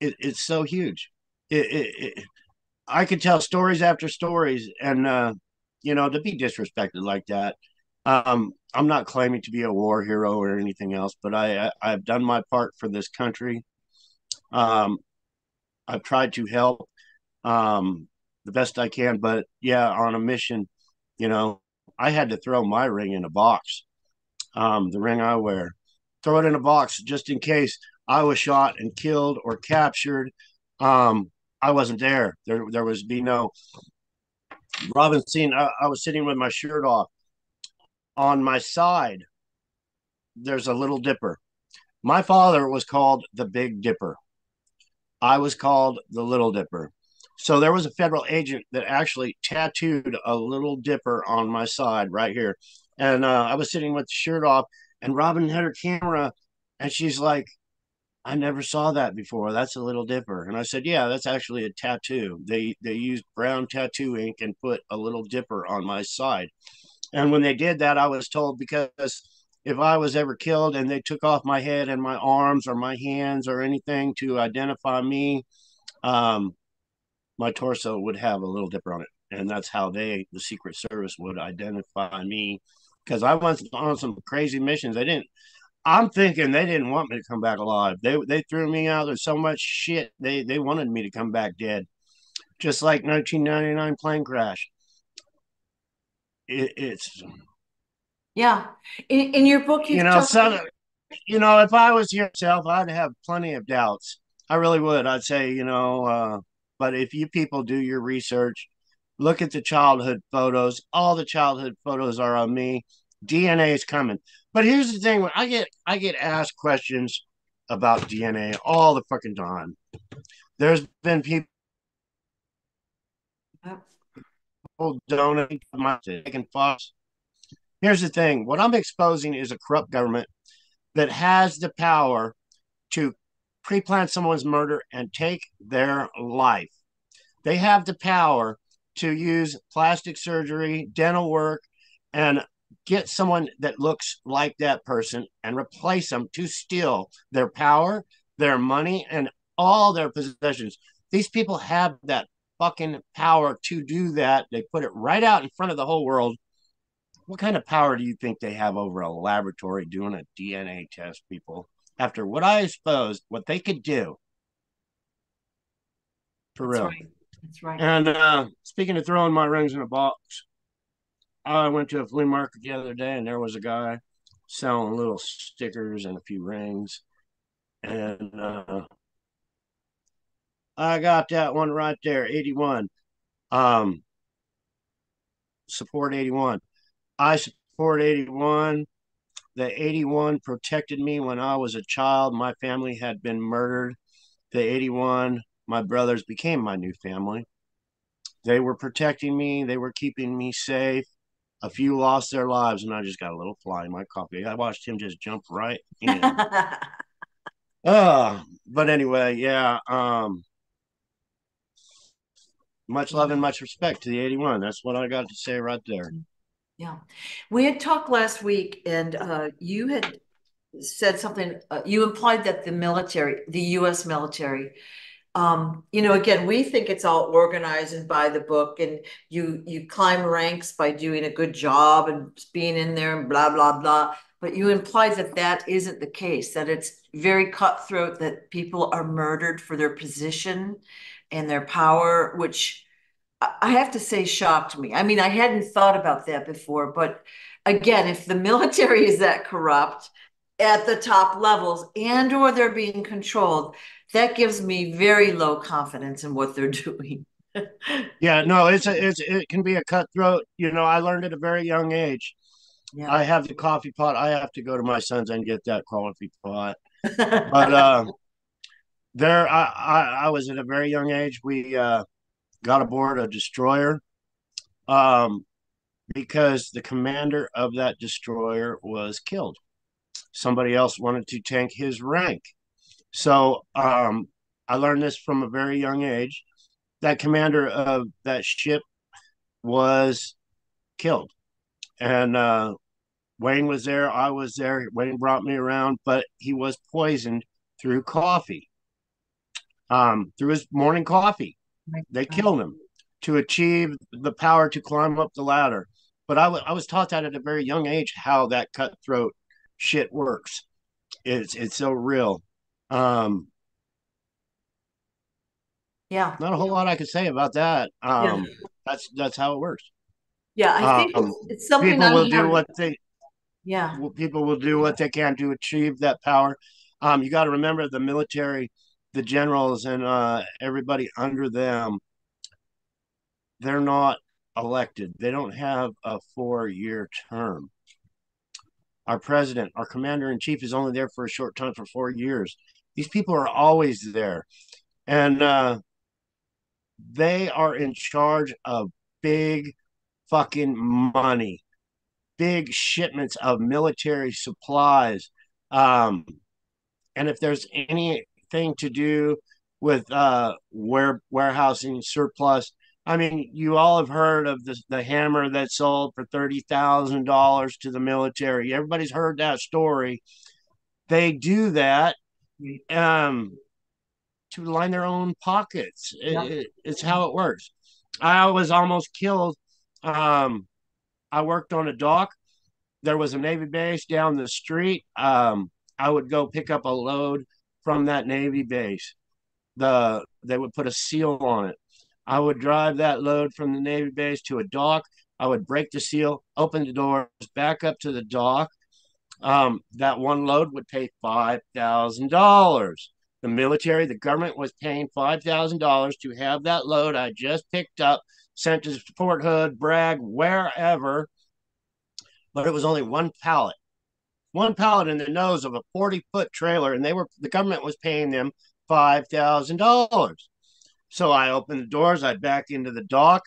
it's so huge. I could tell stories after stories, and to be disrespected like that. I'm not claiming to be a war hero or anything else, but I've done my part for this country. Um, I've tried to help the best I can, but yeah, on a mission, you know, I had to throw my ring in a box, the ring I wear, throw it in a box just in case I was shot and killed or captured. Um, I wasn't there. There was be no Robinson. I was sitting with my shirt off. On my side, there's a little dipper. My father was called the Big Dipper. I was called the Little Dipper. So there was a federal agent that actually tattooed a little dipper on my side right here. And I was sitting with the shirt off, and Robin had her camera, and she's like, I never saw that before. That's a little dipper. And I said, yeah, that's actually a tattoo. They used brown tattoo ink and put a little dipper on my side. And when they did that, I was told because if I was ever killed and they took off my head and my arms or my hands or anything to identify me, um, my torso would have a little dipper on it. And that's how the Secret Service, would identify me because I went on some crazy missions. I'm thinking they didn't want me to come back alive. They threw me out. There's so much shit. They wanted me to come back dead, just like 1999 plane crash. It's Yeah. In your book, you you've know talked. some if I was here myself, I'd have plenty of doubts. I really would. I'd say but if you people do your research, look at the childhood photos. All the childhood photos are of me. DNA is coming. But here's the thing: when I get asked questions about DNA all the fucking time. There's been people donating my taking fox. Here's the thing: what I'm exposing is a corrupt government that has the power to pre-plan someone's murder and take their life. They have the power to use plastic surgery, dental work, and get someone that looks like that person and replace them to steal their power, their money, and all their possessions. These people have that fucking power to do that. They put it right out in front of the whole world. What kind of power do you think they have over a laboratory doing a DNA test, people? After what I exposed, what they could do, for That's real. right. That's right. And speaking of throwing my rings in a box, I went to a flea market the other day, and there was a guy selling little stickers and a few rings. And I got that one right there, 81. Um, support 81. I support 81. The 81 protected me when I was a child. My family had been murdered. The 81, my brothers became my new family. They were protecting me, they were keeping me safe. A few lost their lives, and I just got a little fly in my coffee. I watched him just jump right in. But anyway, yeah. Much love and Yeah. much respect to the 81. That's what I got to say right there. Yeah. We had talked last week, and you had said something, you implied that the military, the US military, again, we think it's all organized and by the book, and you climb ranks by doing a good job and being in there and blah blah blah. But you implied that that isn't the case, that it's very cutthroat, that people are murdered for their position and their power, which I have to say shocked me. I mean, I hadn't thought about that before, but again, if the military is that corrupt, at the top levels and or they're being controlled, that gives me very low confidence in what they're doing. Yeah, no, it can be a cutthroat. I learned at a very young age. Yeah. I have the coffee pot. I have to go to my son's and get that coffee pot. But there, I was at a very young age. We got aboard a destroyer um, because the commander of that destroyer was killed. Somebody else wanted to tank his rank. So I learned this from a very young age. That commander of that ship was killed. And Wayne was there. I was there. Wayne brought me around, but he was poisoned through coffee, through his morning coffee. They killed him to achieve the power to climb up the ladder. But I was taught that at a very young age how that cutthroat shit works. It's so real. Um, Yeah. Not a whole lot I could say about that. Yeah. That's how it works. Yeah. I think Um, it's something people I will do have. what they Yeah. people will do what they can to achieve that power. You got to remember the military, the generals, and everybody under them. They're not elected. They don't have a 4-year term. Our president, our commander in chief, is only there for a short time for 4 years. These people are always there, and they are in charge of big fucking money, big shipments of military supplies. Um, and if there's anything to do with warehousing surplus, I mean, you all have heard of the hammer that sold for $30,000 to the military. Everybody's heard that story. They do that um, to line their own pockets. Yeah. It's how it works. I was almost killed. Um, I worked on a dock. There was a Navy base down the street. I would go pick up a load from that Navy base. They would put a seal on it. I would drive that load from the Navy base to a dock. I would break the seal, open the doors, back up to the dock. That one load would pay $5,000. The military, the government was paying $5,000 to have that load I just picked up sent to Fort Hood, Bragg, wherever, but it was only one pallet in the nose of a 40-foot trailer, and the government was paying them $5,000. So I opened the doors, I back into the dock.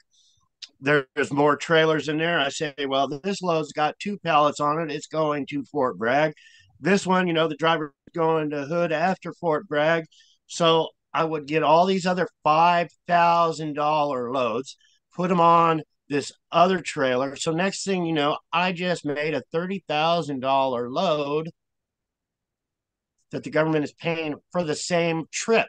There's more trailers in there. I say, well, this load's got 2 pallets on it. It's going to Fort Bragg. This one, the driver's going to Hood after Fort Bragg. So I would get all these other $5,000 loads, put them on this other trailer. So next thing you know, I just made a $30,000 load that the government is paying for the same trip.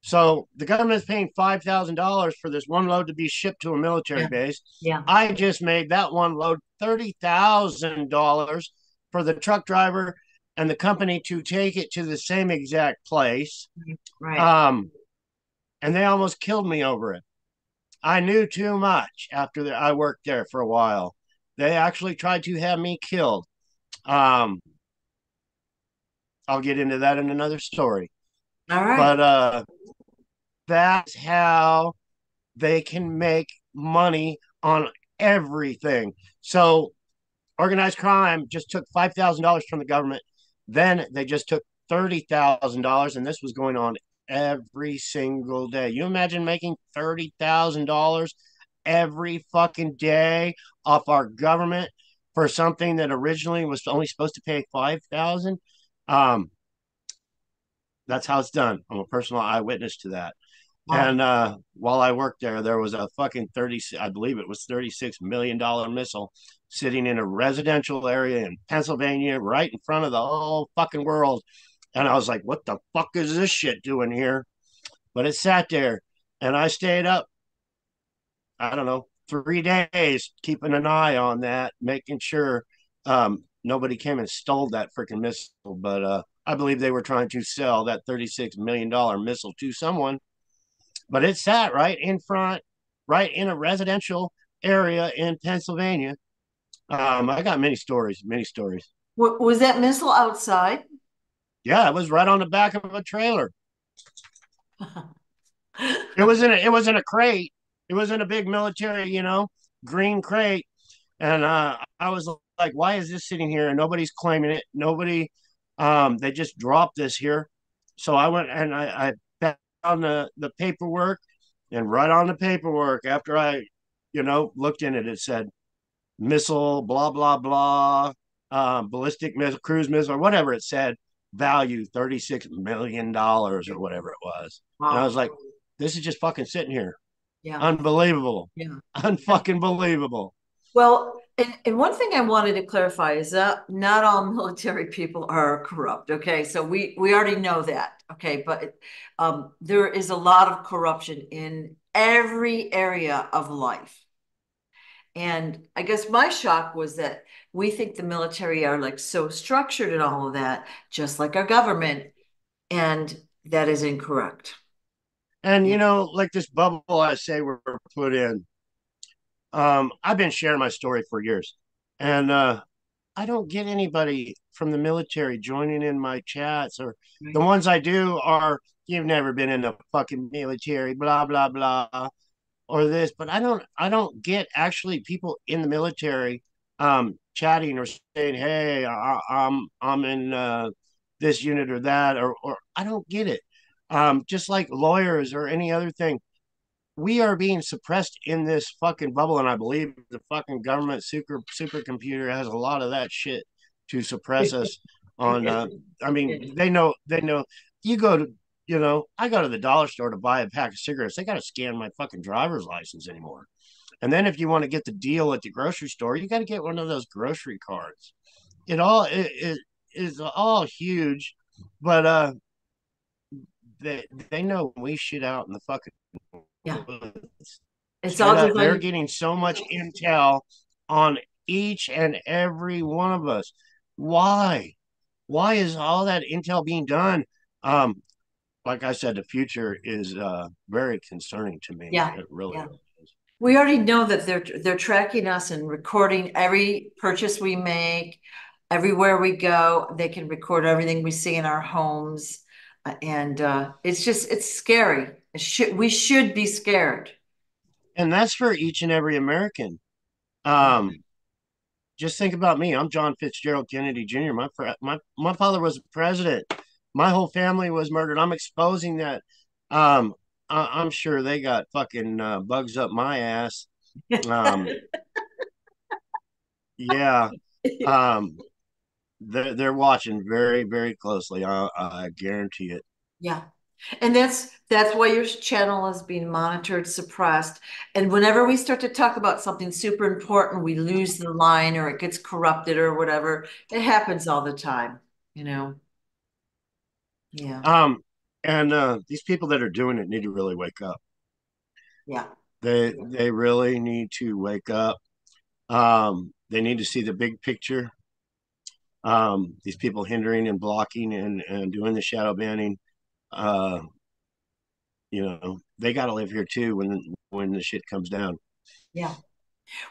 So the government is paying $5,000 for this one load to be shipped to a military Yeah. base. Yeah. I just made that one load $30,000 for the truck driver and the company to take it to the same exact place. Right. Um, and they almost killed me over it. I knew too much after I worked there for a while. They actually tried to have me killed. Um, I'll get into that in another story. All right. But that's how they can make money on everything. So organized crime just took $5,000 from the government. Then they just took $30,000, and this was going on every single day. You imagine making $30,000 every fucking day off our government for something that originally was only supposed to pay 5,000. Um, that's how it's done. I'm a personal eyewitness to that. Wow. And while I worked there, there was a fucking I believe it was $36 million missile sitting in a residential area in Pennsylvania, right in front of the whole fucking world. And I was like, what the fuck is this shit doing here? But it sat there, and I stayed up, I don't know, 3 days, keeping an eye on that, making sure nobody came and stole that freaking missile. But I believe they were trying to sell that $36 million missile to someone, but it sat right in front, right in a residential area in Pennsylvania. I got many stories, many stories. Was that missile outside? Yeah, it was right on the back of a trailer. It was in a crate. It was in a big military, green crate. And I was like, why is this sitting here and nobody's claiming it? Nobody, they just dropped this here. So I went and I found the paperwork, and right on the paperwork, after I, looked in it, it said missile, blah, blah, blah, ballistic missile, cruise missile, or whatever it said, value $36 million or whatever it was. And I was Wow. like, this is just fucking sitting here. Yeah. Unbelievable. Yeah. Unfucking believable. Well, and one thing I wanted to clarify is that not all military people are corrupt. Okay, so we already know that. Okay, but there is a lot of corruption in every area of life. And I guess my shock was that we think the military are like so structured and all of that, just like our government, and that is incorrect. And Yeah. like this bubble I say we're put in. I've been sharing my story for years, and I don't get anybody from the military joining in my chats, or the Right. ones I do are you've never been in the fucking military, blah blah blah, or this. But I don't get actually people in the military chatting or saying, hey, I'm in this unit or that, or I don't get it. Just like lawyers or any other thing, we are being suppressed in this fucking bubble, and I believe the fucking government supercomputer has a lot of that shit to suppress us on. I mean, they know. You go to, I go to the dollar store to buy a pack of cigarettes. They got to scan my fucking driver's license anymore. And then if you want to get the deal at the grocery store, you got to get one of those grocery cards. It is all huge, but they know we shit out in the fucking Yeah. It's straight all up. They're designed. getting so much intel on each and every one of us. Why? Why is all that intel being done? Um, like I said, the future is very concerning to me. Yeah. It really, Yeah. really is. We already know that they're tracking us and recording every purchase we make, everywhere we go. They can record everything we see in our homes, and it's scary. We should be scared. And that's for each and every American. Yeah. Um, just think about me. I'm John Fitzgerald Kennedy Jr. My father was a president. My whole family was murdered. I'm exposing that. I'm sure they got fucking bugs up my ass. Um, yeah. Um, they're watching very, very closely. I guarantee it. Yeah. And that's why your channel is being monitored, suppressed. And whenever we start to talk about something super important, we lose the line or it gets corrupted or whatever. It happens all the time, you know. Yeah. Um, and these people that are doing it need to really wake up. Yeah. They really need to wake up. They need to see the big picture. These people hindering and blocking and doing the shadow banning. Uh, they got to live here too when the shit comes down. Yeah.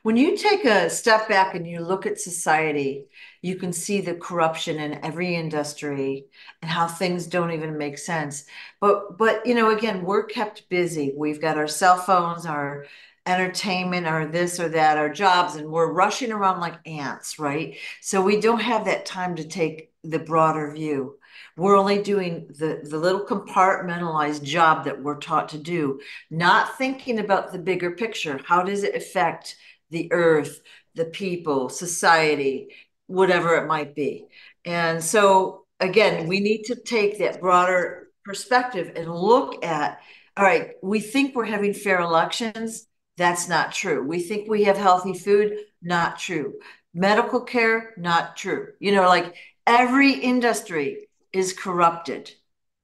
When you take a step back and you look at society, you can see the corruption in every industry and how things don't even make sense. But again, we're kept busy. We've got our cell phones, our entertainment, our this or that, our jobs, and we're rushing around like ants, right? So we don't have that time to take the broader view. We're only doing the little compartmentalized job that we're taught to do, not thinking about the bigger picture. How does it affect the earth, the people, society, whatever it might be? And so, again, we need to take that broader perspective and look at, all right, we think we're having fair elections. That's not true. We think we have healthy food. Not true. Medical care, not true. Like every industry is corrupted.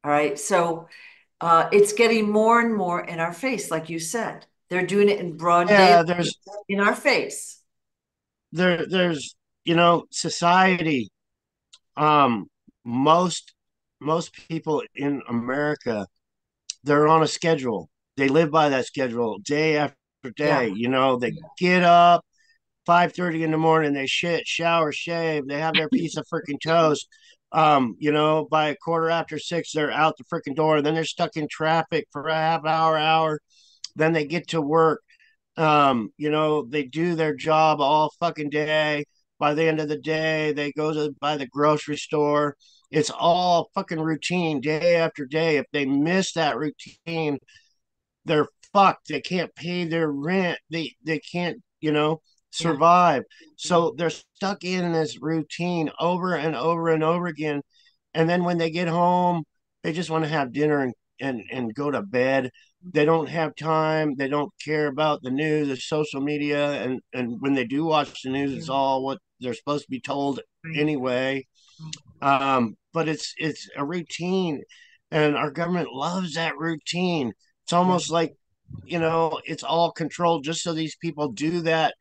All right. So it's getting more and more in our face, like you said. They're doing it in broad Yeah, daylight in our face. there's society. Um, most most people in America, they're on a schedule. They live by that schedule day after Yeah. day. They get up, 5:30 in the morning. They shit, shower, shave. They have their piece of freaking toast. By a quarter after 6, they're out the freaking door. Then they're stuck in traffic for a half hour. Then they get to work. They do their job all fucking day. By the end of the day, they go to by the grocery store. It's all fucking routine day after day. If they miss that routine, they're fucked. They can't pay their rent. They can't, Yeah. survive. So they're stuck in this routine over and over and over again. And then when they get home, they just want to have dinner and go to bed. They don't have time. They don't care about the news, the social media, and when they do watch the news, Yeah. it's all what they're supposed to be told Right. anyway. But it's a routine, and our government loves that routine. It's Yeah. almost like, it's all controlled just so these people do that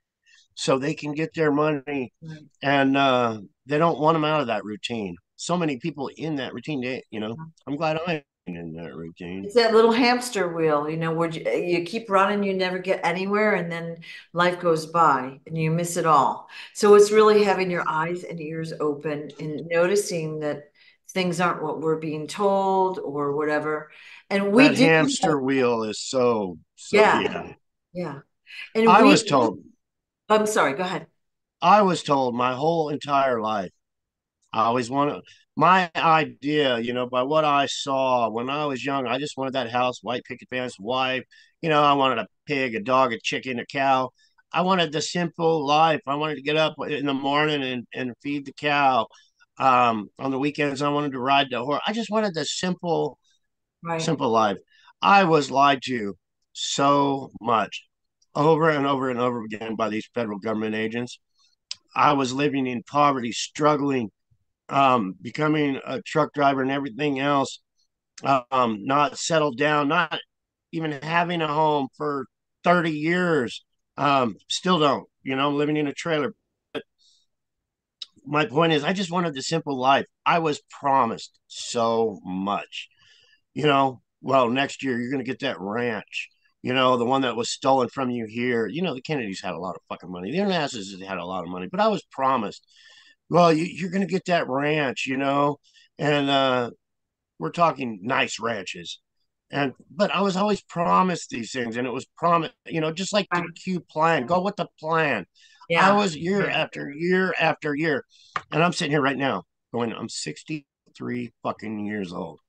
so they can get their money, Right. and they don't want them out of that routine. So many people in that routine, I'm glad I'm in that routine. It's that little hamster wheel, where you keep running, you never get anywhere, and then life goes by and you miss it all. So it's really having your eyes and ears open and noticing that things aren't what we're being told or whatever. And we That do, hamster wheel is so yeah, yeah. yeah. And I we was do, told I'm sorry, go ahead. I was told my whole entire life. I always wanted my idea, by what I saw when I was young. I just wanted that house, white picket fence, wife. I wanted a pig, a dog, a chicken, a cow. I wanted the simple life. I wanted to get up in the morning and feed the cow. On the weekends, I wanted to ride the horse. I just wanted the simple, Right, simple life. I was lied to so much over and over and over again by these federal government agents. I was living in poverty, struggling, becoming a truck driver and everything else, not settled down, not even having a home for 30 years. Still don't, living in a trailer. But my point is, I just wanted the simple life. I was promised so much, well, next year you're going to get that ranch. The one that was stolen from you here. The Kennedys had a lot of fucking money. The Onassis had a lot of money, but I was promised, well, you're going to get that ranch, and we're talking nice ranches. But I was always promised these things, and it was promised, just like the right. Q plan, go with the plan. I Yeah, was year yeah, after year after year, and I'm sitting here right now going, I'm 63 fucking years old.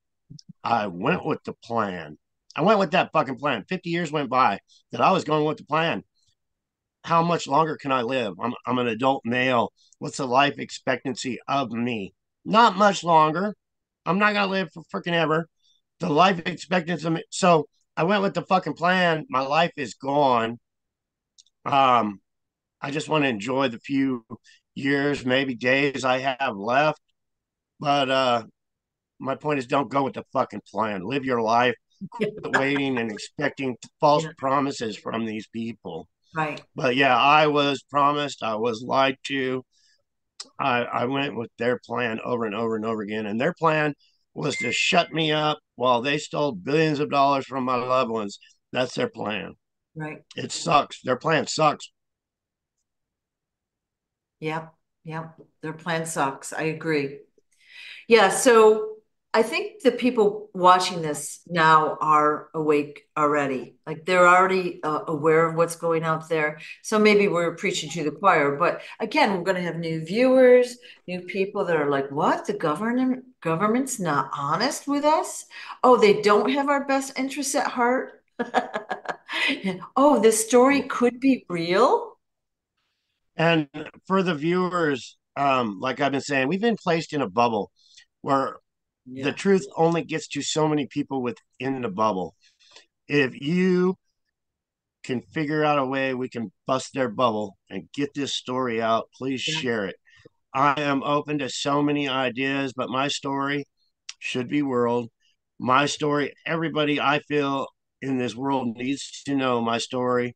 I went with the plan. I went with that fucking plan. 50 years went by that I was going with the plan. How much longer can I live? I'm an adult male. What's the life expectancy of me? Not much longer. I'm not gonna live for freaking ever. The life expectancy of me. So I went with the fucking plan. My life is gone. Um, I just want to enjoy the few years, maybe days I have left. But my point is, don't go with the fucking plan. Live your life. Quit waiting and expecting false yeah, promises from these people. right, But yeah, I was promised. I was lied to. I went with their plan over and over and over again. And their plan was to shut me up while they stole billions of dollars from my loved ones. That's their plan. right. It sucks. Their plan sucks. Yep, yep. Their plan sucks. I agree. Yeah, so I think the people watching this now are awake already. Like they're already aware of what's going out there. So maybe we're preaching to the choir, but again, we're going to have new viewers, new people that are like, "What? The government's not honest with us? Oh, they don't have our best interests at heart." Oh, this story could be real. And for the viewers, like I've been saying, we've been placed in a bubble where the Yeah, truth only gets to so many people within the bubble. If you can figure out a way we can bust their bubble and get this story out, please yeah, share it. I am open to so many ideas, but my story should be world. My story, everybody I feel in this world needs to know my story.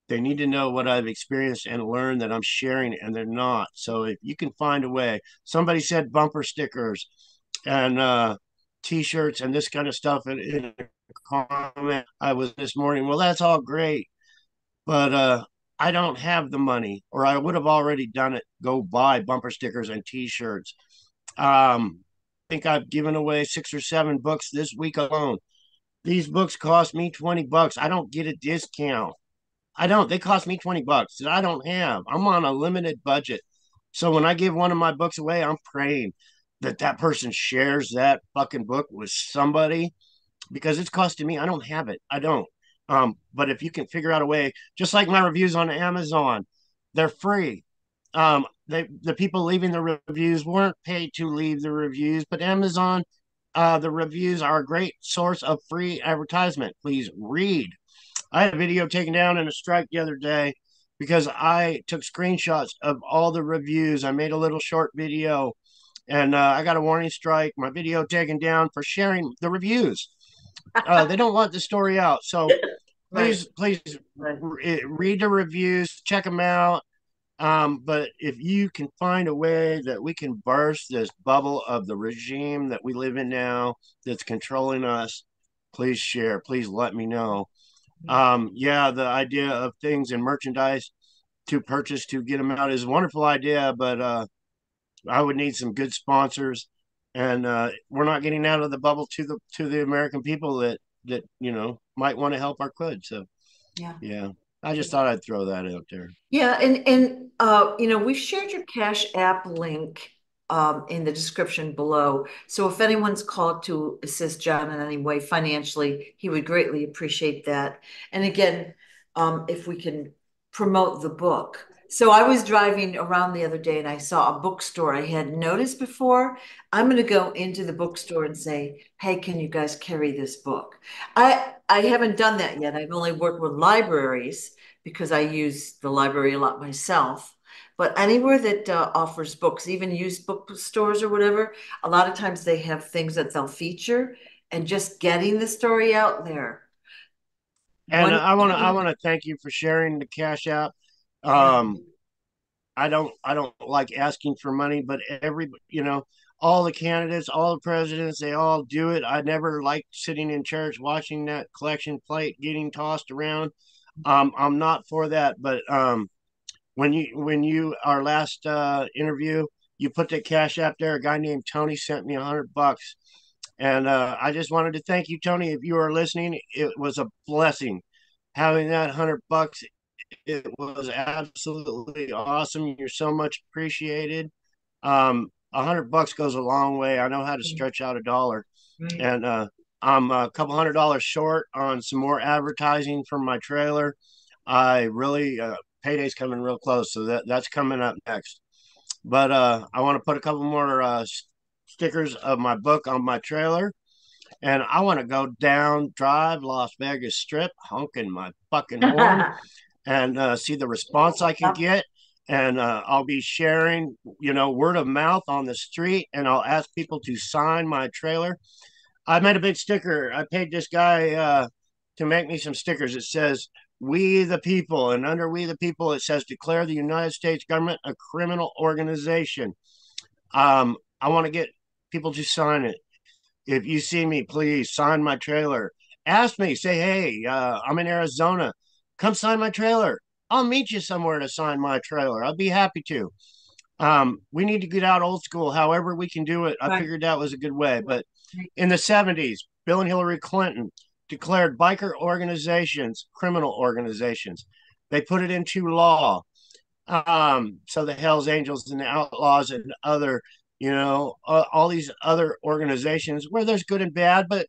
They need to know what I've experienced and learned that I'm sharing, and they're not. So if you can find a way, somebody said bumper stickers and t-shirts and this kind of stuff in a comment I was this morning. Well, that's all great, but I don't have the money, or I would have already done it. Go buy bumper stickers and T-shirts. I think I've given away 6 or 7 books this week alone. These books cost me $20. I don't get a discount. I don't. They cost me $20 that I don't have. I'm on a limited budget. So when I give one of my books away, I'm praying that that person shares that fucking book with somebody because it's costing me. I don't have it. I don't. But if you can figure out a way, just like my reviews on Amazon, they're free. The people leaving the reviews weren't paid to leave the reviews, but Amazon, the reviews are a great source of free advertisement. Please read. I had a video taken down in a strike the other day because I took screenshots of all the reviews. I made a little short video and I got a warning strike. My video taken down for sharing the reviews. They don't want the story out. So Right, please right. read the reviews, check them out. But if you can find a way that we can burst this bubble of the regime that we live in now that's controlling us, please share. Please let me know. Yeah, the idea of things and merchandise to purchase to get them out is a wonderful idea, but I would need some good sponsors, and we're not getting out of the bubble to the American people that might want to help our good. So Yeah. yeah, I just thought I'd throw that out there. Yeah, and we've shared your Cash App link in the description below. So if anyone's called to assist John in any way financially, he would greatly appreciate that. And again, if we can promote the book. So I was driving around the other day and I saw a bookstore I hadn't noticed before. I'm going to go into the bookstore and say, "Hey, can you guys carry this book?" I haven't done that yet. I've only worked with libraries because I use the library a lot myself. But anywhere that offers books, even used bookstores or whatever, a lot of times they have things that they'll feature, and just getting the story out there. And One, I want to thank you for sharing the Cash App. yeah, Um, I don't like asking for money, but all the candidates, all the presidents, they all do it. I never liked sitting in church watching that collection plate getting tossed around. I'm not for that, but when you our last interview, you put the Cash App there. A guy named Tony sent me $100, and I just wanted to thank you, Tony. If you are listening, it was a blessing having that $100. It was absolutely awesome. You're so much appreciated. $100 goes a long way. I know how to stretch out a dollar, right. and I'm a couple $100 short on some more advertising for my trailer. I really payday's coming real close, so that's coming up next. But I want to put a couple more stickers of my book on my trailer, and I want to go down, drive Las Vegas Strip, honking my fucking horn, and see the response I can Yep. get. And I'll be sharing, word of mouth on the street, and I'll ask people to sign my trailer. I made a big sticker. I paid this guy to make me some stickers. It says "We the People," and under "We the People," it says "Declare the United States government a criminal organization." I want to get people to sign it. If you see me, please sign my trailer. Ask me, say, "Hey, I'm in Arizona. Come sign my trailer." I'll meet you somewhere to sign my trailer. I'll be happy to. We need to get out old school, however we can do it. I Right. figured that was a good way. But in the 70s, Bill and Hillary Clinton declared biker organizations criminal organizations. They put it into law. So the Hells Angels and the Outlaws and other, all these other organizations where there's good and bad, but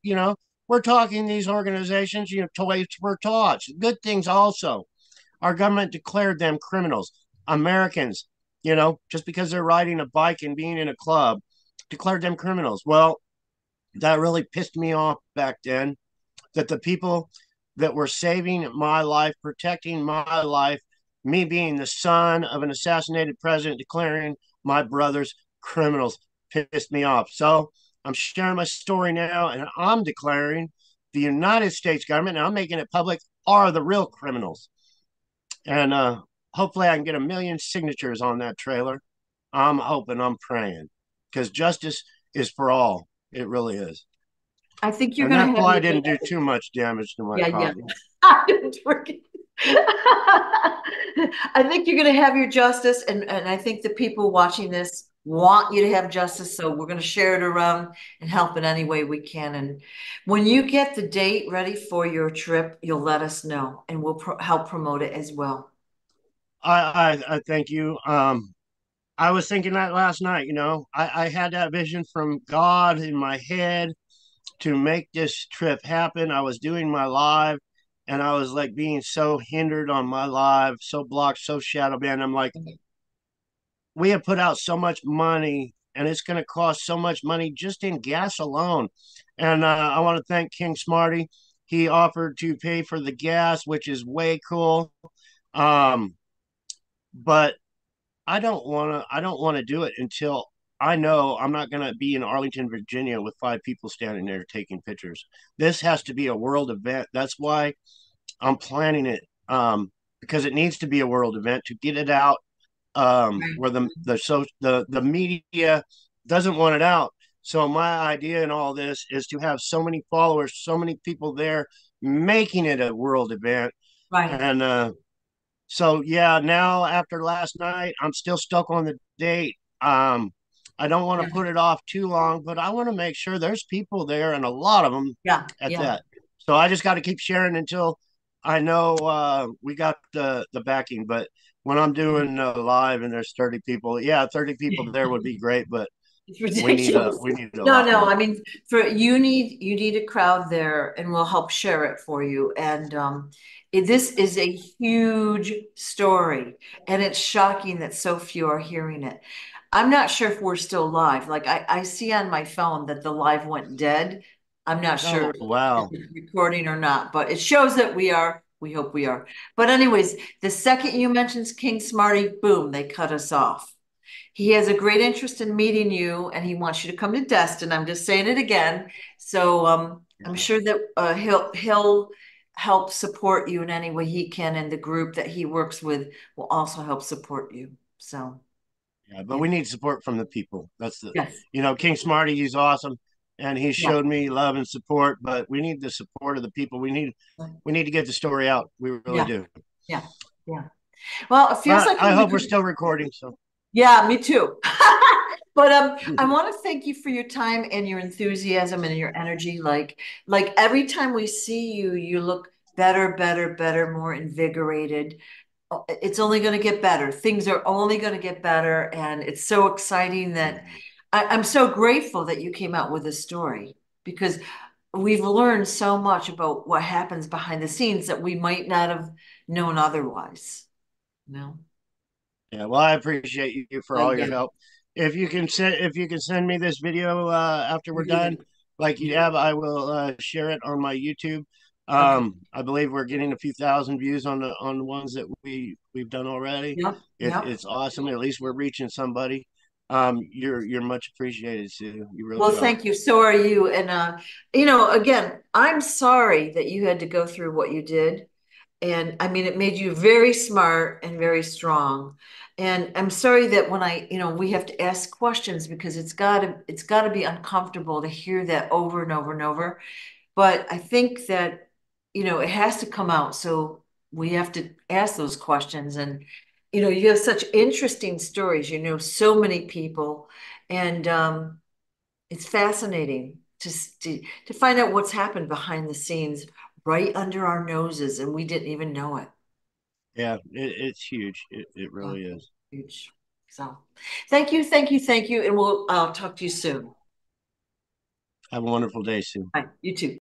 we're talking these organizations, toys for tots, good things also. Our government declared them criminals. Americans, just because they're riding a bike and being in a club, declared them criminals. Well, that really pissed me off back then that the people that were saving my life, protecting my life, me being the son of an assassinated president, declaring my brothers criminals, pissed me off. So I'm sharing my story now, and I'm declaring the United States government, and I'm making it public, are the real criminals. And hopefully I can get 1 million signatures on that trailer. I'm hoping, I'm praying, because justice is for all. It really is. I think you're And going that to have fly your didn't day. do too much damage to my Yeah, yeah. coffee. I didn't drink it. I think you're going to have your justice, and I think the people watching this want you to have justice. So we're going to share it around and help in any way we can. And when you get the date ready for your trip, you'll let us know, and we'll help promote it as well. I thank you. I was thinking that last night. I had that vision from God in my head to make this trip happen. I was doing my live, and I was like being so hindered on my live, so blocked, so shadow banned. I'm like, we have put out so much money, and it's going to cost so much money just in gas alone. And I want to thank King Smarty. He offered to pay for the gas, which is way cool. Um, but I don't want to do it until I know I'm not going to be in Arlington, Virginia with five people standing there taking pictures. This has to be a world event. That's why I'm planning it, because it needs to be a world event to get it out, Right. where the media doesn't want it out. So my idea in all this is to have so many followers, so many people there, making it a world event. Right. And so yeah, now after last night, I'm still stuck on the date. I don't want to Yeah. put it off too long, but I want to make sure there's people there, and a lot of them Yeah. at Yeah. that. So I just got to keep sharing until I know we got the backing. But when I'm doing live and there's 30 people, yeah, 30 people there would be great, but It's ridiculous. we need a No, lot no, more. I mean, you need a crowd there and we'll help share it for you. And this is a huge story and it's shocking that so few are hearing it. I'm not sure if we're still live. Like I see on my phone that the live went dead. I'm not sure Oh if wow. it's recording or not, but it shows that we are. We hope we are. But anyways, the second you mentions King Smarty, boom, they cut us off. He has a great interest in meeting you and he wants you to come to Destin. I'm just saying it again. So I'm Yeah. sure that he'll help support you in any way he can, and the group that he works with will also help support you. So Yeah, but yeah. we need support from the people. Yes. King Smarty, he's awesome, and he Yeah. showed me love and support. But we need the support of the people. We need to get the story out. We really Yeah. do. Yeah. Yeah. Well, it feels like I we hope we're still recording. So, yeah, me too. But I want to thank you for your time and your enthusiasm and your energy. Like every time we see you, you look better, better, better, more invigorated. It's only going to get better. Things are only going to get better, and it's so exciting that I'm so grateful that you came out with this story because we've learned so much about what happens behind the scenes that we might not have known otherwise. You know? yeah, well, I appreciate you for all your Yeah. help. If you can send me this video after we're done, like you Yeah. have, I will share it on my YouTube. Okay. I believe we're getting a few thousand views on the ones that we've done already. Yep. Yep. It's awesome. At least we're reaching somebody. You're much appreciated, Sue. You Well, really are. thank you. So are you. And again, I'm sorry that you had to go through what you did. And I mean, it made you very smart and very strong. And I'm sorry that when we have to ask questions because it's gotta be uncomfortable to hear that over and over and over. But I think that, it has to come out. So we have to ask those questions. And, you have such interesting stories, so many people. And it's fascinating to find out what's happened behind the scenes right under our noses, and we didn't even know it. Yeah, it's huge. It Yeah, really is. huge. So thank you, thank you, thank you. And we'll talk to you soon. Have a wonderful day, Sue. Bye. You too.